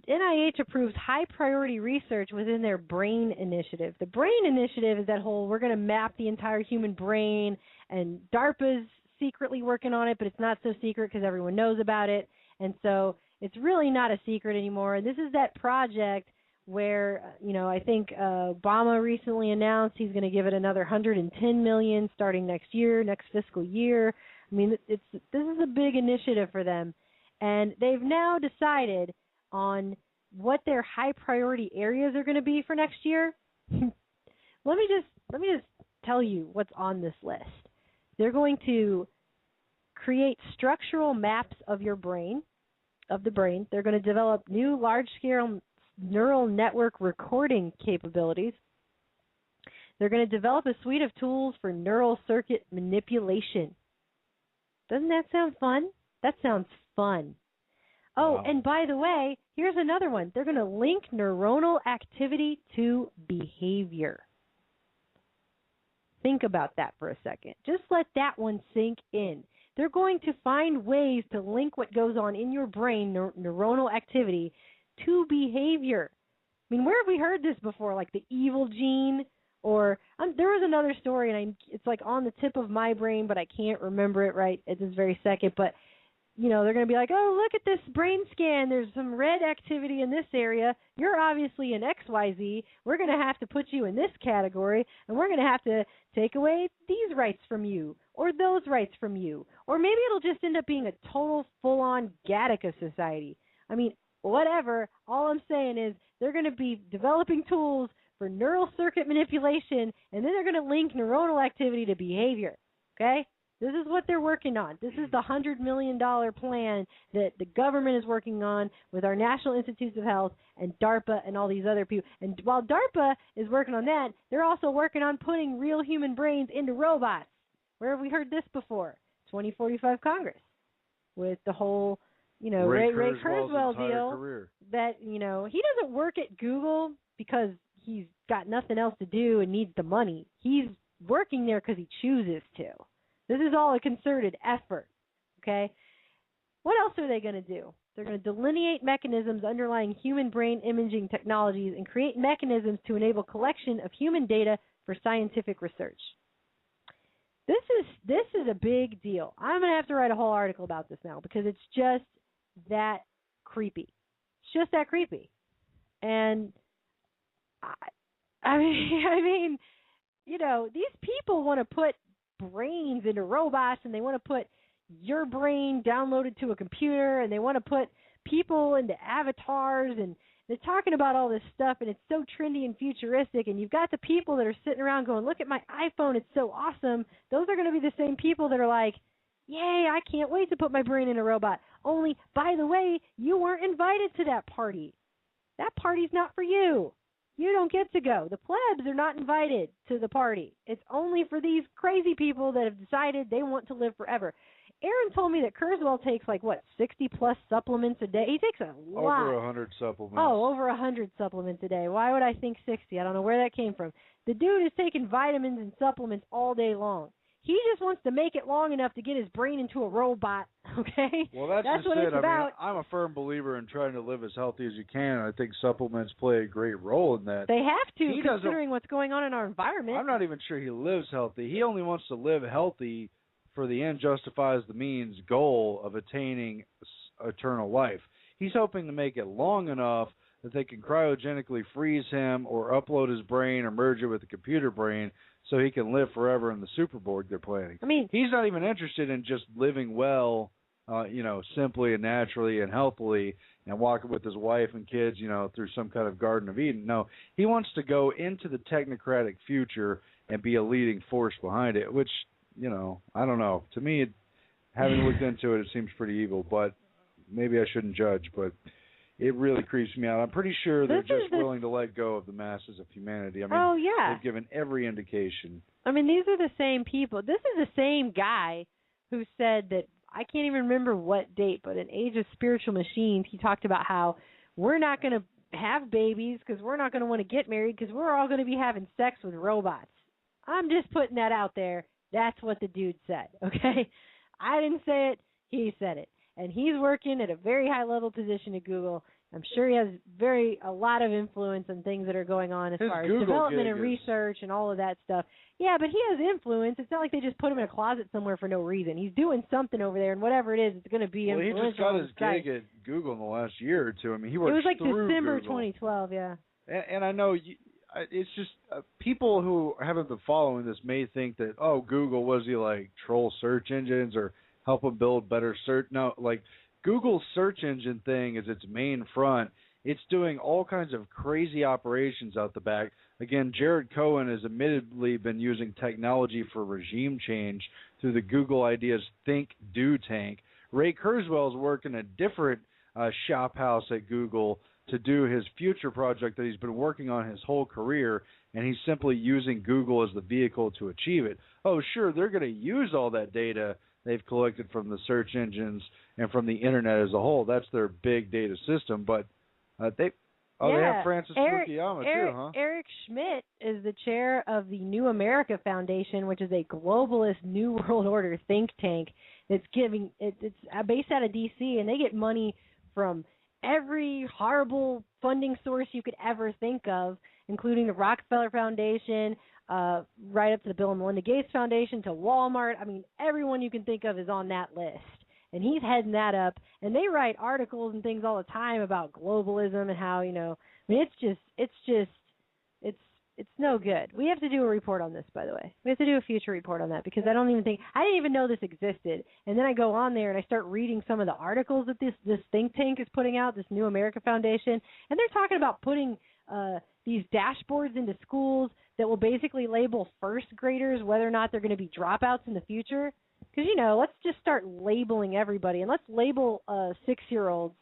NIH approves high-priority research within their BRAIN initiative. The BRAIN initiative is that whole, we're going to map the entire human brain, and DARPA's secretly working on it, but it's not so secret because everyone knows about it. And so it's really not a secret anymore. This is that project where, I think Obama recently announced he's going to give it another $110 million starting next fiscal year. I mean, this is a big initiative for them. And they've now decided on what their high priority areas are going to be for next year. Let me just tell you what's on this list. They're going to create structural maps of your brain, of the brain. They're going to develop new large-scale neural network recording capabilities. They're going to develop a suite of tools for neural circuit manipulation. Doesn't that sound fun? That sounds fun. Oh, wow. And by the way, here's another one. They're going to link neuronal activity to behavior. Think about that for a second. Just let that one sink in. They're going to find ways to link what goes on in your brain, neuronal activity, to behavior. I mean, where have we heard this before? Like the evil gene? Or there was another story, and it's like on the tip of my brain, but I can't remember it right at this very second. But, they're going to be like, oh, look at this brain scan. There's some red activity in this area. You're obviously an XYZ. We're going to have to put you in this category, and we're going to have to take away these rights from you or those rights from you. Or maybe it'll just end up being a total full-on Gattaca society. I mean, whatever. All I'm saying is they're going to be developing tools for neural circuit manipulation, and then they're going to link neuronal activity to behavior, okay? This is what they're working on. This is the $100 million plan that the government is working on with our National Institutes of Health and DARPA and all these other people. And while DARPA is working on that, they're also working on putting real human brains into robots. Where have we heard this before? 2045 Congress with the whole, Ray Kurzweil deal career. That, he doesn't work at Google because he's got nothing else to do and needs the money. He's working there because he chooses to. This is all a concerted effort, okay? What else are they going to do? They're going to delineate mechanisms underlying human brain imaging technologies and create mechanisms to enable collection of human data for scientific research. This is a big deal. I'm going to have to write a whole article about this now because it's just that creepy. It's just that creepy. And I mean, these people want to put brains into robots, and they want to put your brain downloaded to a computer, and they want to put people into avatars, and they're talking about all this stuff, and it's so trendy and futuristic, and you've got the people that are sitting around going, look at my iPhone, it's so awesome. Those are going to be the same people that are like, yay, I can't wait to put my brain in a robot. Only, by the way, you weren't invited to that party. That party's not for you. You don't get to go. The plebs are not invited to the party. It's only for these crazy people that have decided they want to live forever. Aaron told me that Kurzweil takes 60+ supplements a day. He takes a lot. Over 100 supplements. Oh, over 100 supplements a day. Why would I think 60? I don't know where that came from. The dude is taking vitamins and supplements all day long. He just wants to make it long enough to get his brain into a robot, okay? Well, that's just what it's it. about. I mean, I'm a firm believer in trying to live as healthy as you can. I think supplements play a great role in that. They have to, considering what's going on in our environment. I'm not even sure he lives healthy. He only wants to live healthy for the end justifies the means goal of attaining eternal life. He's hoping to make it long enough that they can cryogenically freeze him or upload his brain or merge it with the computer brain so he can live forever in the superborg they're planning. I mean, he's not even interested in just living well, simply and naturally and healthily and walking with his wife and kids, through some kind of Garden of Eden. No, he wants to go into the technocratic future and be a leading force behind it, which, I don't know. To me, having looked into it, it seems pretty evil, but maybe I shouldn't judge, but it really creeps me out. I'm pretty sure they're just willing to let go of the masses of humanity. I mean, they've given every indication. I mean, these are the same people. This is the same guy who said that, I can't even remember what date, but in Age of Spiritual Machines, he talked about how we're not going to have babies because we're not going to want to get married because we're all going to be having sex with robots. I'm just putting that out there. That's what the dude said, okay? I didn't say it. He said it. And he's working at a very high-level position at Google. I'm sure he has a lot of influence on things that are going on as far as development and research and all of that stuff. Yeah, but he has influence. It's not like they just put him in a closet somewhere for no reason. He's doing something over there, and whatever it is, it's going to be influential. He just got his gig at Google in the last year or two. I mean, he worked through It was December Google. 2012, yeah. And I know it's just people who haven't been following this may think that, Google, was he troll search engines or help them build better search? No, Google's search engine thing is its main front. It's doing all kinds of crazy operations out the back. Again, Jared Cohen has admittedly been using technology for regime change through the Google Ideas Think Do tank. Ray Kurzweil is working a different shop house at Google to do his future project that he's been working on his whole career, and he's simply using Google as the vehicle to achieve it. Oh, sure, they're going to use all that data they've collected from the search engines and from the internet as a whole. That's their big data system. But they have Francis Fukuyama too, huh? Eric Schmidt is the chair of the New America Foundation, which is a globalist New World Order think tank. It's based out of D.C., and they get money from every horrible funding source you could ever think of, including the Rockefeller Foundation, right up to the Bill and Melinda Gates Foundation, to Walmart. I mean, everyone you can think of is on that list. And he's heading that up. And they write articles and things all the time about globalism and how, it's no good. We have to do a report on this, by the way. We have to do a future report on that because I didn't even know this existed. And then I go on there and I start reading some of the articles that this think tank is putting out, this New America Foundation, and they're talking about putting these dashboards into schools that will basically label first graders whether or not they're going to be dropouts in the future. Because, let's just start labeling everybody, and let's label 6-year-olds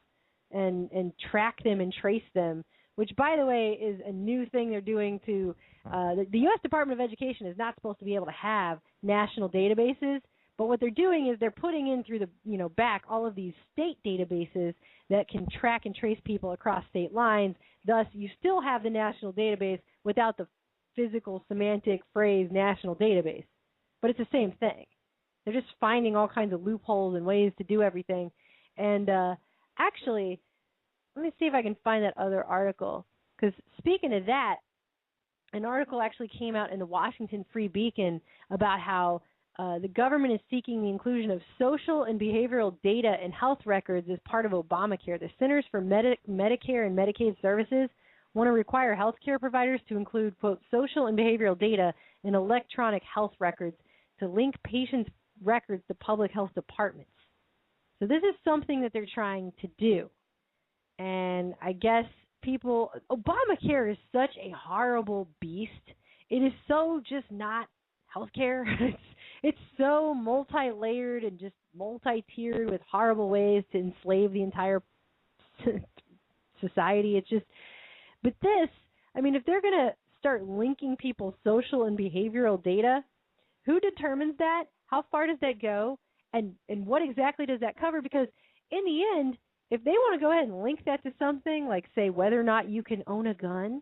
and track them and trace them, which, by the way, is a new thing they're doing to the U.S. Department of Education is not supposed to be able to have national databases, but what they're doing is they're putting in through the back all of these state databases that can track and trace people across state lines. Thus, you still have the national database without the physical semantic phrase national database, but it's the same thing. They're just finding all kinds of loopholes and ways to do everything. And actually, let me see if I can find that other article. Because speaking of that, an article actually came out in the Washington Free Beacon about how the government is seeking the inclusion of social and behavioral data in health records as part of Obamacare. The Centers for Medicare and Medicaid Services want to require health care providers to include, quote, social and behavioral data in electronic health records to link patients' records to public health departments. So this is something that they're trying to do. And I guess Obamacare is such a horrible beast. It is so just not healthcare. It's so multi-layered and just multi-tiered with horrible ways to enslave the entire society. But this, if they're going to start linking people's social and behavioral data, who determines that? How far does that go? And what exactly does that cover? Because in the end, if they want to go ahead and link that to something, like say whether or not you can own a gun,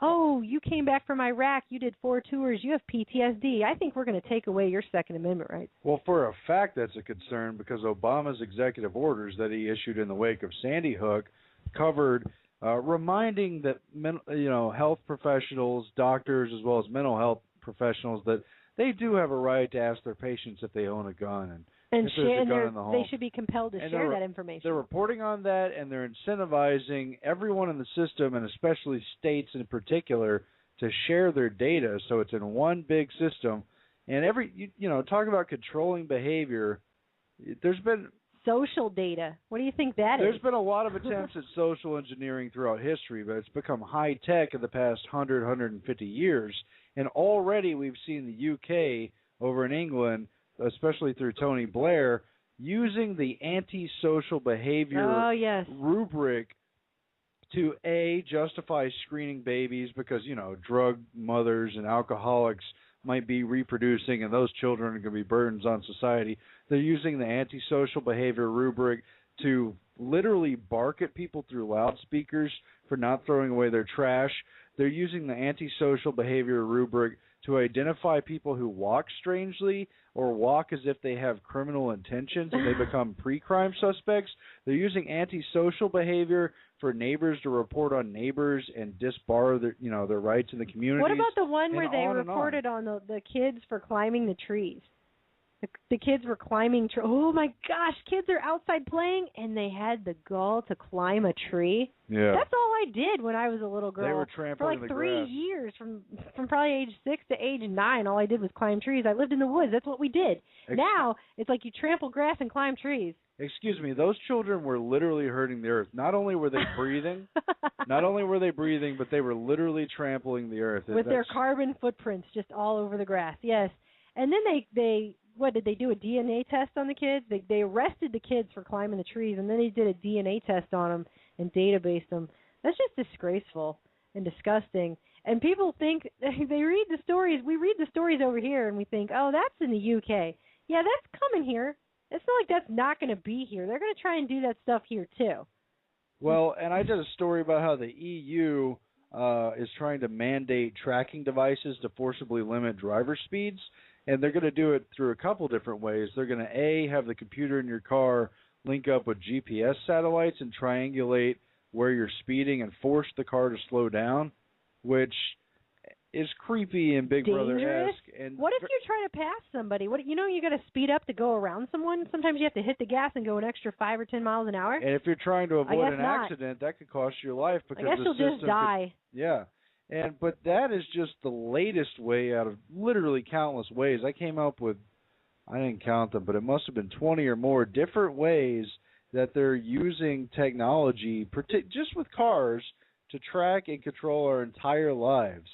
oh, you came back from Iraq, you did 4 tours, you have PTSD. I think we're going to take away your Second Amendment rights. Well, for a fact that's a concern because Obama's executive orders that he issued in the wake of Sandy Hook covered reminding that health professionals, doctors, as well as mental health professionals, that they do have a right to ask their patients if they own a gun and if there's a gun in the home. They should be compelled to share that information. They're reporting on that, and they're incentivizing everyone in the system, and especially states in particular, to share their data so it's in one big system. And talk about controlling behavior. There's been social data. What do you think that is? There's been a lot of attempts at social engineering throughout history, but it's become high tech in the past 150 years. And already we've seen the UK over in England, especially through Tony Blair, using the antisocial behavior rubric to justify screening babies because, drug mothers and alcoholics might be reproducing and those children are going to be burdens on society. They're using the antisocial behavior rubric to literally bark at people through loudspeakers for not throwing away their trash. They're using the antisocial behavior rubric to identify people who walk strangely or walk as if they have criminal intentions and they become pre-crime suspects. They're using antisocial behavior for neighbors to report on neighbors and disbar their rights in the community. What about the one where they reported on the kids for climbing the trees? The kids were climbing trees. Oh, my gosh, kids are outside playing, and they had the gall to climb a tree. Yeah. That's all I did when I was a little girl. They were trampling for like the 3 grass. years, from probably age 6 to age 9, all I did was climb trees. I lived in the woods. That's what we did. Now, it's like you trample grass and climb trees. Excuse me, those children were literally hurting the earth. Not only were they breathing, but they were literally trampling the earth. With their carbon footprints just all over the grass, yes. And then they what did they do, a DNA test on the kids? They arrested the kids for climbing the trees, and then they did a DNA test on them and databased them. That's just disgraceful and disgusting. And people think, they read the stories. We read the stories over here, and we think, oh, that's in the UK. Yeah, that's coming here. It's not like that's not going to be here. They're going to try and do that stuff here, too. Well, and I did a story about how the EU is trying to mandate tracking devices to forcibly limit driver speeds. And they're going to do it through a couple different ways. They're going to, have the computer in your car link up with GPS satellites and triangulate where you're speeding and force the car to slow down, which is creepy and Big Brother-esque. And what if you're trying to pass somebody? You got to speed up to go around someone? Sometimes you have to hit the gas and go an extra 5 or 10 miles an hour? And if you're trying to avoid an accident, that could cost you your life because I guess you'll just die. But that is just the latest way out of literally countless ways. I came up with, I didn't count them, but it must have been 20 or more different ways that they're using technology, just with cars, to track and control our entire lives.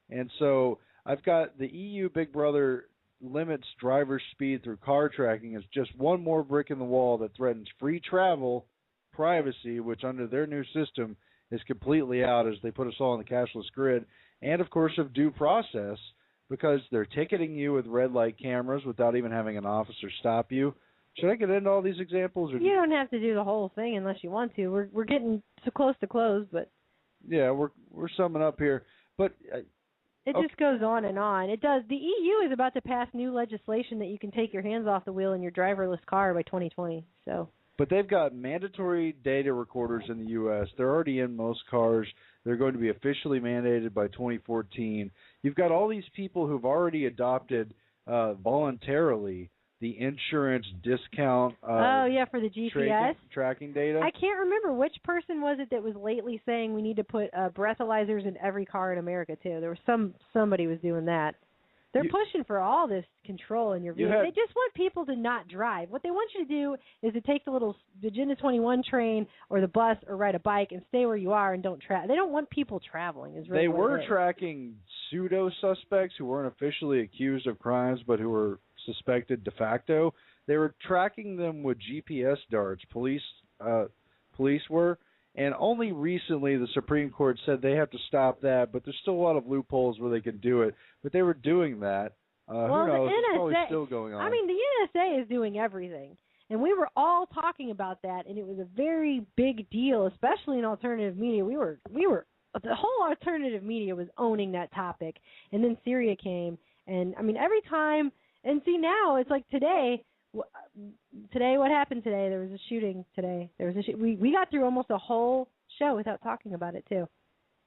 And so I've got the EU Big Brother limits driver speed through car tracking as just one more brick in the wall that threatens free travel, privacy, which under their new system is completely out as they put us all on the cashless grid, and, of course, of due process because they're ticketing you with red light cameras without even having an officer stop you. Should I get into all these examples? Or you don't have to do the whole thing unless you want to. We're getting so close to close, but... Yeah, we're summing up here. But... It just goes on and on. It does. The EU is about to pass new legislation that you can take your hands off the wheel in your driverless car by 2020, so... But they've got mandatory data recorders in the U.S. They're already in most cars. They're going to be officially mandated by 2014. You've got all these people who've already adopted voluntarily the insurance discount for the GPS tracking data. I can't remember which person was it that was lately saying we need to put breathalyzers in every car in America, too. There was somebody was doing that. They're pushing for all this control in your vehicle. They just want people to not drive. What they want you to do is to take the Agenda 21 train or the bus or ride a bike and stay where you are and don't travel. They don't want people traveling. They were tracking pseudo-suspects who weren't officially accused of crimes but who were suspected de facto. They were tracking them with GPS darts. Police were. And only recently the Supreme Court said they have to stop that, but there's still a lot of loopholes where they can do it. But they were doing that. Who knows? The It's NSA, probably still going on. I mean, the NSA is doing everything. And we were all talking about that, and it was a very big deal, especially in alternative media. The whole alternative media was owning that topic. And then Syria came, and I mean, every time, and see now, it's like today, what happened today? There was a shooting today. We got through almost a whole show without talking about it, too.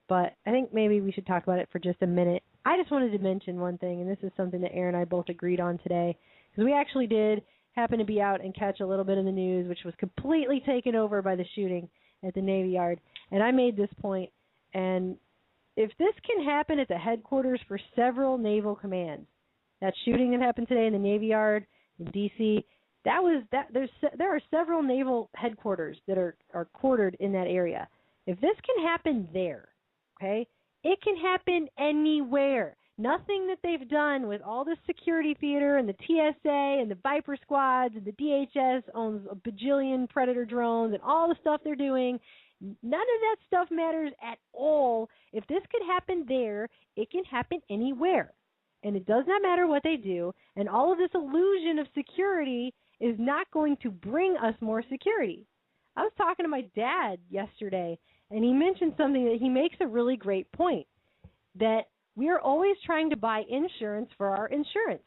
But I think maybe we should talk about it for just a minute. I just wanted to mention one thing, and this is something that Aaron and I both agreed on today, because we actually did happen to be out and catch a little bit of the news, which was completely taken over by the shooting at the Navy Yard. And I made this point, and if this can happen at the headquarters for several naval commands, that shooting that happened today in the Navy Yard in D.C., there are several naval headquarters that are quartered in that area. If this can happen there, okay, it can happen anywhere. Nothing that they've done with all this security theater and the TSA and the Viper squads and the DHS owns a bajillion Predator drones and all the stuff they're doing, none of that stuff matters at all. If this could happen there, it can happen anywhere. And it does not matter what they do. And all of this illusion of security is not going to bring us more security. I was talking to my dad yesterday, and he mentioned something that he makes a really great point, that we are always trying to buy insurance for our insurance.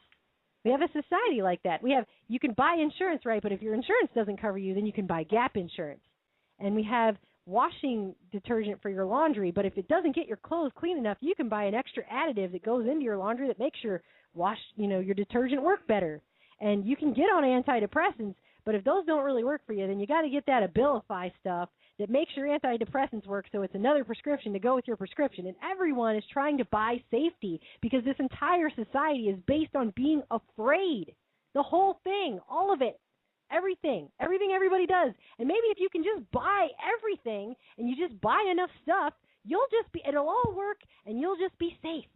We have a society like that. You can buy insurance, right, but if your insurance doesn't cover you, then you can buy gap insurance. And we have washing detergent for your laundry, but if it doesn't get your clothes clean enough, you can buy an extra additive that goes into your laundry that makes your your detergent work better. And you can get on antidepressants, but if those don't really work for you, then you got to get that Abilify stuff that makes your antidepressants work, so it's another prescription to go with your prescription. And everyone is trying to buy safety because this entire society is based on being afraid. The whole thing, all of it, everything everybody does. And maybe if you can just buy everything and you just buy enough stuff, it'll all work and you'll just be safe,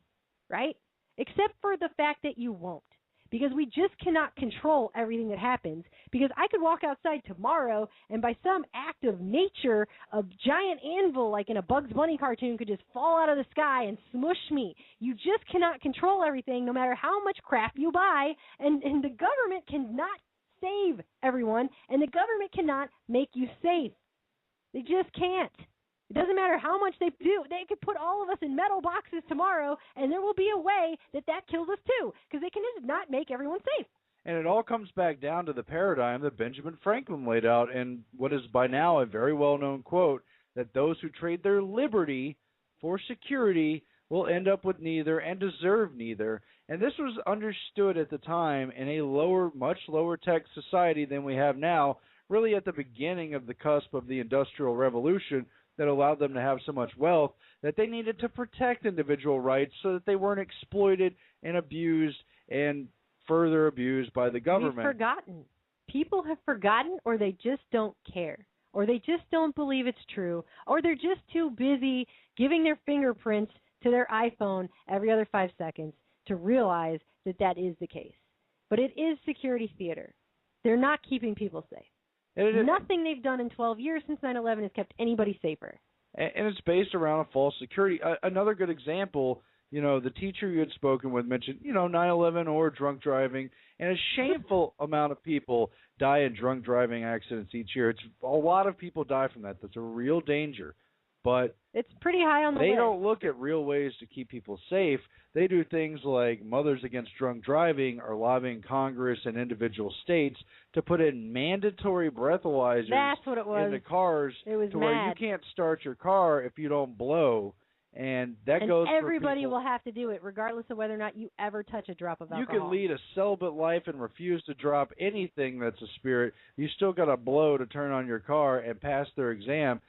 right? Except for the fact that you won't. Because we just cannot control everything that happens. Because I could walk outside tomorrow and by some act of nature, a giant anvil like in a Bugs Bunny cartoon could just fall out of the sky and smush me. You just cannot control everything no matter how much crap you buy. And the government cannot save everyone. And the government cannot make you safe. They just can't. It doesn't matter how much they do. They could put all of us in metal boxes tomorrow, and there will be a way that kills us too, because they can just not make everyone safe. And it all comes back down to the paradigm that Benjamin Franklin laid out in what is by now a very well-known quote, that those who trade their liberty for security will end up with neither and deserve neither. And this was understood at the time in a much lower tech society than we have now, really at the beginning of the cusp of the Industrial Revolution, that allowed them to have so much wealth that they needed to protect individual rights so that they weren't exploited and abused and further abused by the government. We've forgotten. People have forgotten, or they just don't care, or they just don't believe it's true, or they're just too busy giving their fingerprints to their iPhone every other 5 seconds to realize that is the case. But it is security theater. They're not keeping people safe. Nothing they've done in 12 years since 9/11 has kept anybody safer. And it's based around a false security. Another good example, the teacher you had spoken with mentioned, 9/11 or drunk driving, and a shameful amount of people die in drunk driving accidents each year. A lot of people die from that. That's a real danger. But it's pretty high on the list. They don't look at real ways to keep people safe. They do things like Mothers Against Drunk Driving are lobbying Congress and individual states to put in mandatory breathalyzers in the cars where you can't start your car if you don't blow. And goes for everybody will have to do it regardless of whether or not you ever touch a drop of alcohol. You can lead a celibate life and refuse to drop anything that's a spirit. You still got to blow to turn on your car and pass their exam.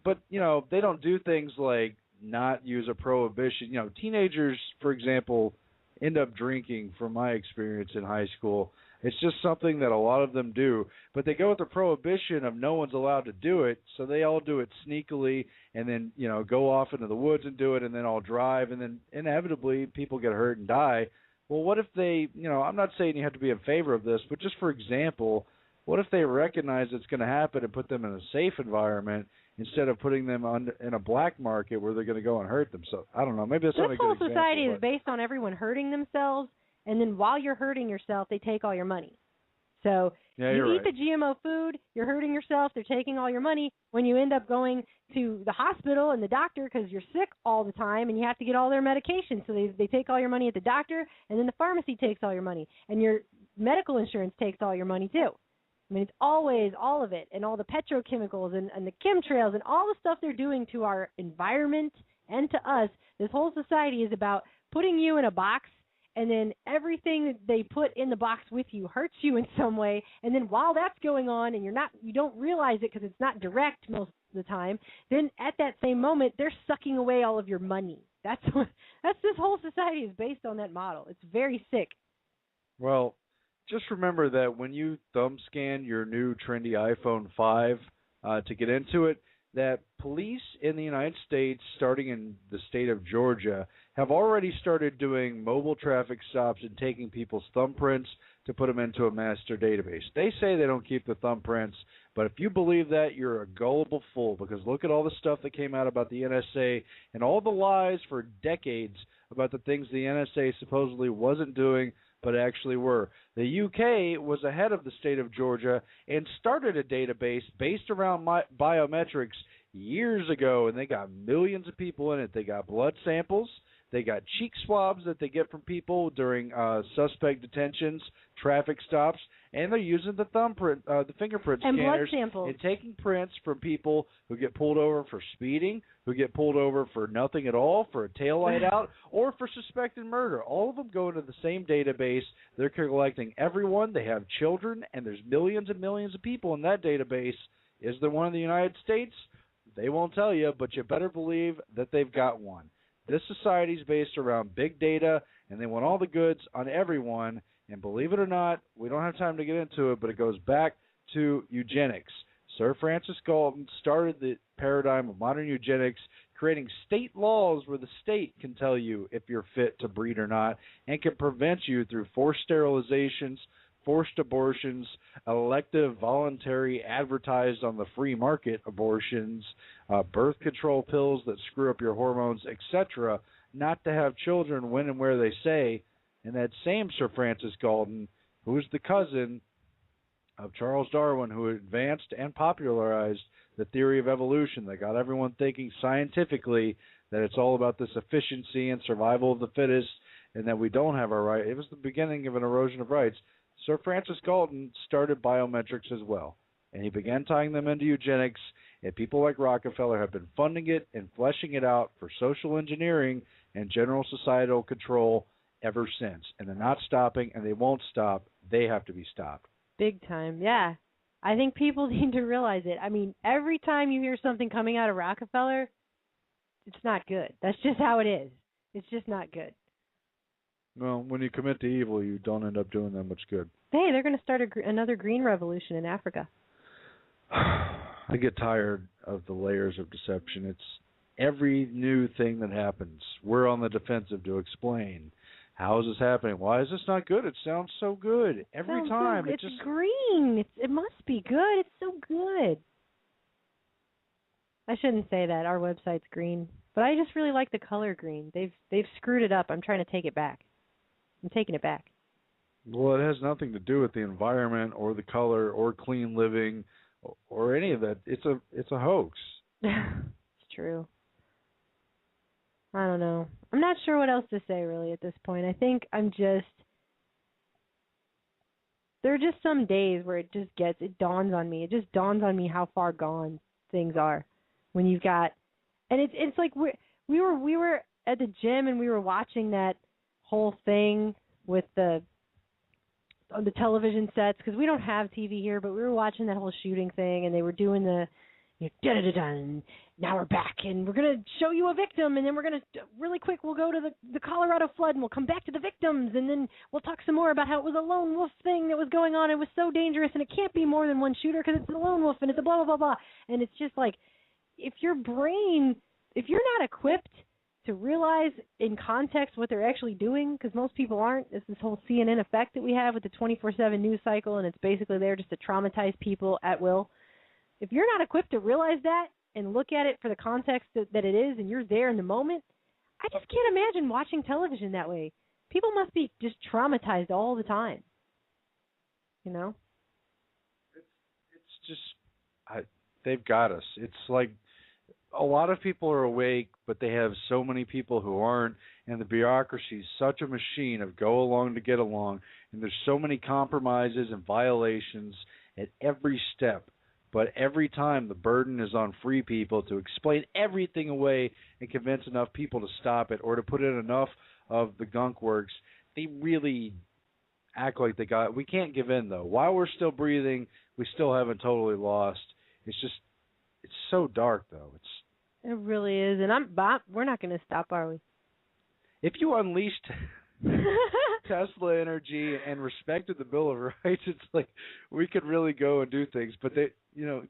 But, they don't do things like not use a prohibition. Teenagers, for example, end up drinking, from my experience in high school. It's just something that a lot of them do. But they go with the prohibition of no one's allowed to do it, so they all do it sneakily and then, go off into the woods and do it and then all drive. And then inevitably people get hurt and die. Well, what if they, I'm not saying you have to be in favor of this, but just for example, what if they recognize it's going to happen and put them in a safe environment instead of putting them in a black market where they're going to go and hurt themselves? I don't know. Maybe that's not a good example. This whole society is based on everyone hurting themselves, and then while you're hurting yourself, they take all your money. So you eat the GMO food, you're hurting yourself, they're taking all your money. When you end up going to the hospital and the doctor because you're sick all the time and you have to get all their medication, so they take all your money at the doctor, and then the pharmacy takes all your money, and your medical insurance takes all your money too. I mean, it's always all of it, and all the petrochemicals and the chemtrails and all the stuff they're doing to our environment and to us. This whole society is about putting you in a box, and then everything that they put in the box with you hurts you in some way. And then while that's going on, and you don't realize it because it's not direct most of the time, then at that same moment they're sucking away all of your money. That's this whole society is based on that model. It's very sick. Well, just remember that when you thumb scan your new trendy iPhone 5 to get into it, that police in the United States, starting in the state of Georgia, have already started doing mobile traffic stops and taking people's thumbprints to put them into a master database. They say they don't keep the thumbprints, but if you believe that, you're a gullible fool, because look at all the stuff that came out about the NSA and all the lies for decades about the things the NSA supposedly wasn't doing but actually were. The UK was ahead of the state of Georgia and started a database based around biometrics years ago, and they got millions of people in it. They got blood samples. They got cheek swabs that they get from people during suspect detentions, traffic stops, and they're using the the fingerprint and scanners blood samples, and taking prints from people who get pulled over for speeding, who get pulled over for nothing at all, for a taillight out, or for suspected murder. All of them go into the same database. They're collecting everyone. They have children, and there's millions and millions of people in that database. Is there one in the United States? They won't tell you, but you better believe that they've got one. This society is based around big data, and they want all the goods on everyone. And believe it or not, we don't have time to get into it, but it goes back to eugenics. Sir Francis Galton started the paradigm of modern eugenics, creating state laws where the state can tell you if you're fit to breed or not, and can prevent you through forced sterilizations, forced abortions, elective, voluntary, advertised on the free market abortions, birth control pills that screw up your hormones, etc., not to have children when and where they say. And that same Sir Francis Galton, who is the cousin of Charles Darwin, who advanced and popularized the theory of evolution that got everyone thinking scientifically that it's all about this efficiency and survival of the fittest, and that we don't have our rights. It was the beginning of an erosion of rights. Sir Francis Galton started biometrics as well, and he began tying them into eugenics, and people like Rockefeller have been funding it and fleshing it out for social engineering and general societal control ever since. And they're not stopping, and they won't stop. They have to be stopped. Big time, yeah. I think people need to realize it. I mean, every time you hear something coming out of Rockefeller, it's not good. That's just how it is. It's just not good. Well, when you commit to evil, you don't end up doing that much good. Hey, they're going to start another green revolution in Africa. I get tired of the layers of deception. It's every new thing that happens, we're on the defensive to explain. How is this happening? Why is this not good? It sounds so good. Every time. It's green. It must be good. It's so good. I shouldn't say that. Our website's green. But I just really like the color green. They've screwed it up. I'm trying to take it back. I'm taking it back. Well, it has nothing to do with the environment or the color or clean living or any of that. It's a hoax. It's true. I don't know. I'm not sure what else to say really at this point. I think there are just some days where it dawns on me. It just dawns on me how far gone things are when you've got, and it's like we were at the gym and we were watching that whole thing with the television sets, because we don't have TV here, but we were watching that whole shooting thing, and they were doing the da-da-da-da, now we're back, and we're going to show you a victim, and then we're going to, really quick, we'll go to the Colorado flood, and we'll come back to the victims, and then we'll talk some more about how it was a lone wolf thing that was going on. It was so dangerous, and it can't be more than one shooter because it's a lone wolf, and it's a blah, blah, blah, blah. And it's just like, if you're not equipped to realize in context what they're actually doing, because most people aren't, it's this whole CNN effect that we have with the 24/7 news cycle, and it's basically there just to traumatize people at will. If you're not equipped to realize that and look at it for the context that it is, and you're there in the moment, I just can't imagine watching television that way. People must be just traumatized all the time. You know? It's just, they've got us. It's like a lot of people are awake, but they have so many people who aren't, and the bureaucracy is such a machine of go along to get along, and there's so many compromises and violations at every step. But every time the burden is on free people to explain everything away and convince enough people to stop it or to put in enough of the gunk works, they really act like they got it. We can't give in, though. While we're still breathing, we still haven't totally lost. It's just, it's so dark, though. It really is. And we're not going to stop, are we? If you unleashed Tesla energy and respected the Bill of Rights, it's like we could really go and do things. But they,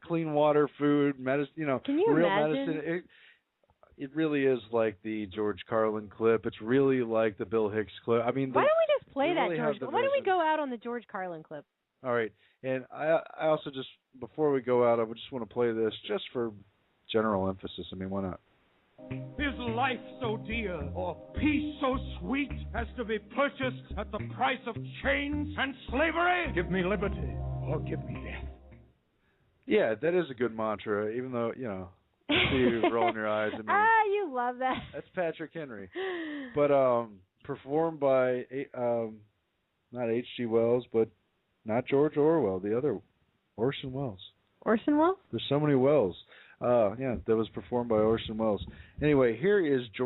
clean water, food, medicine, Can you real imagine? medicine. It really is like the George Carlin clip. It's really like the Bill Hicks clip. I mean, why don't we just play that, really George? Why don't we go out on the George Carlin clip? All right. And I also just, before we go out, I would just want to play this just for general emphasis. I mean, why not? Is life so dear, or peace so sweet, as to be purchased at the price of chains and slavery? Give me liberty, or give me death. Yeah, that is a good mantra, even though, I see you rolling your eyes at me. You love that. That's Patrick Henry. But performed by, not H.G. Wells, but not George Orwell, the other, Orson Welles. Orson Welles? There's so many Wells. That was performed by Orson Welles. Anyway, here is George.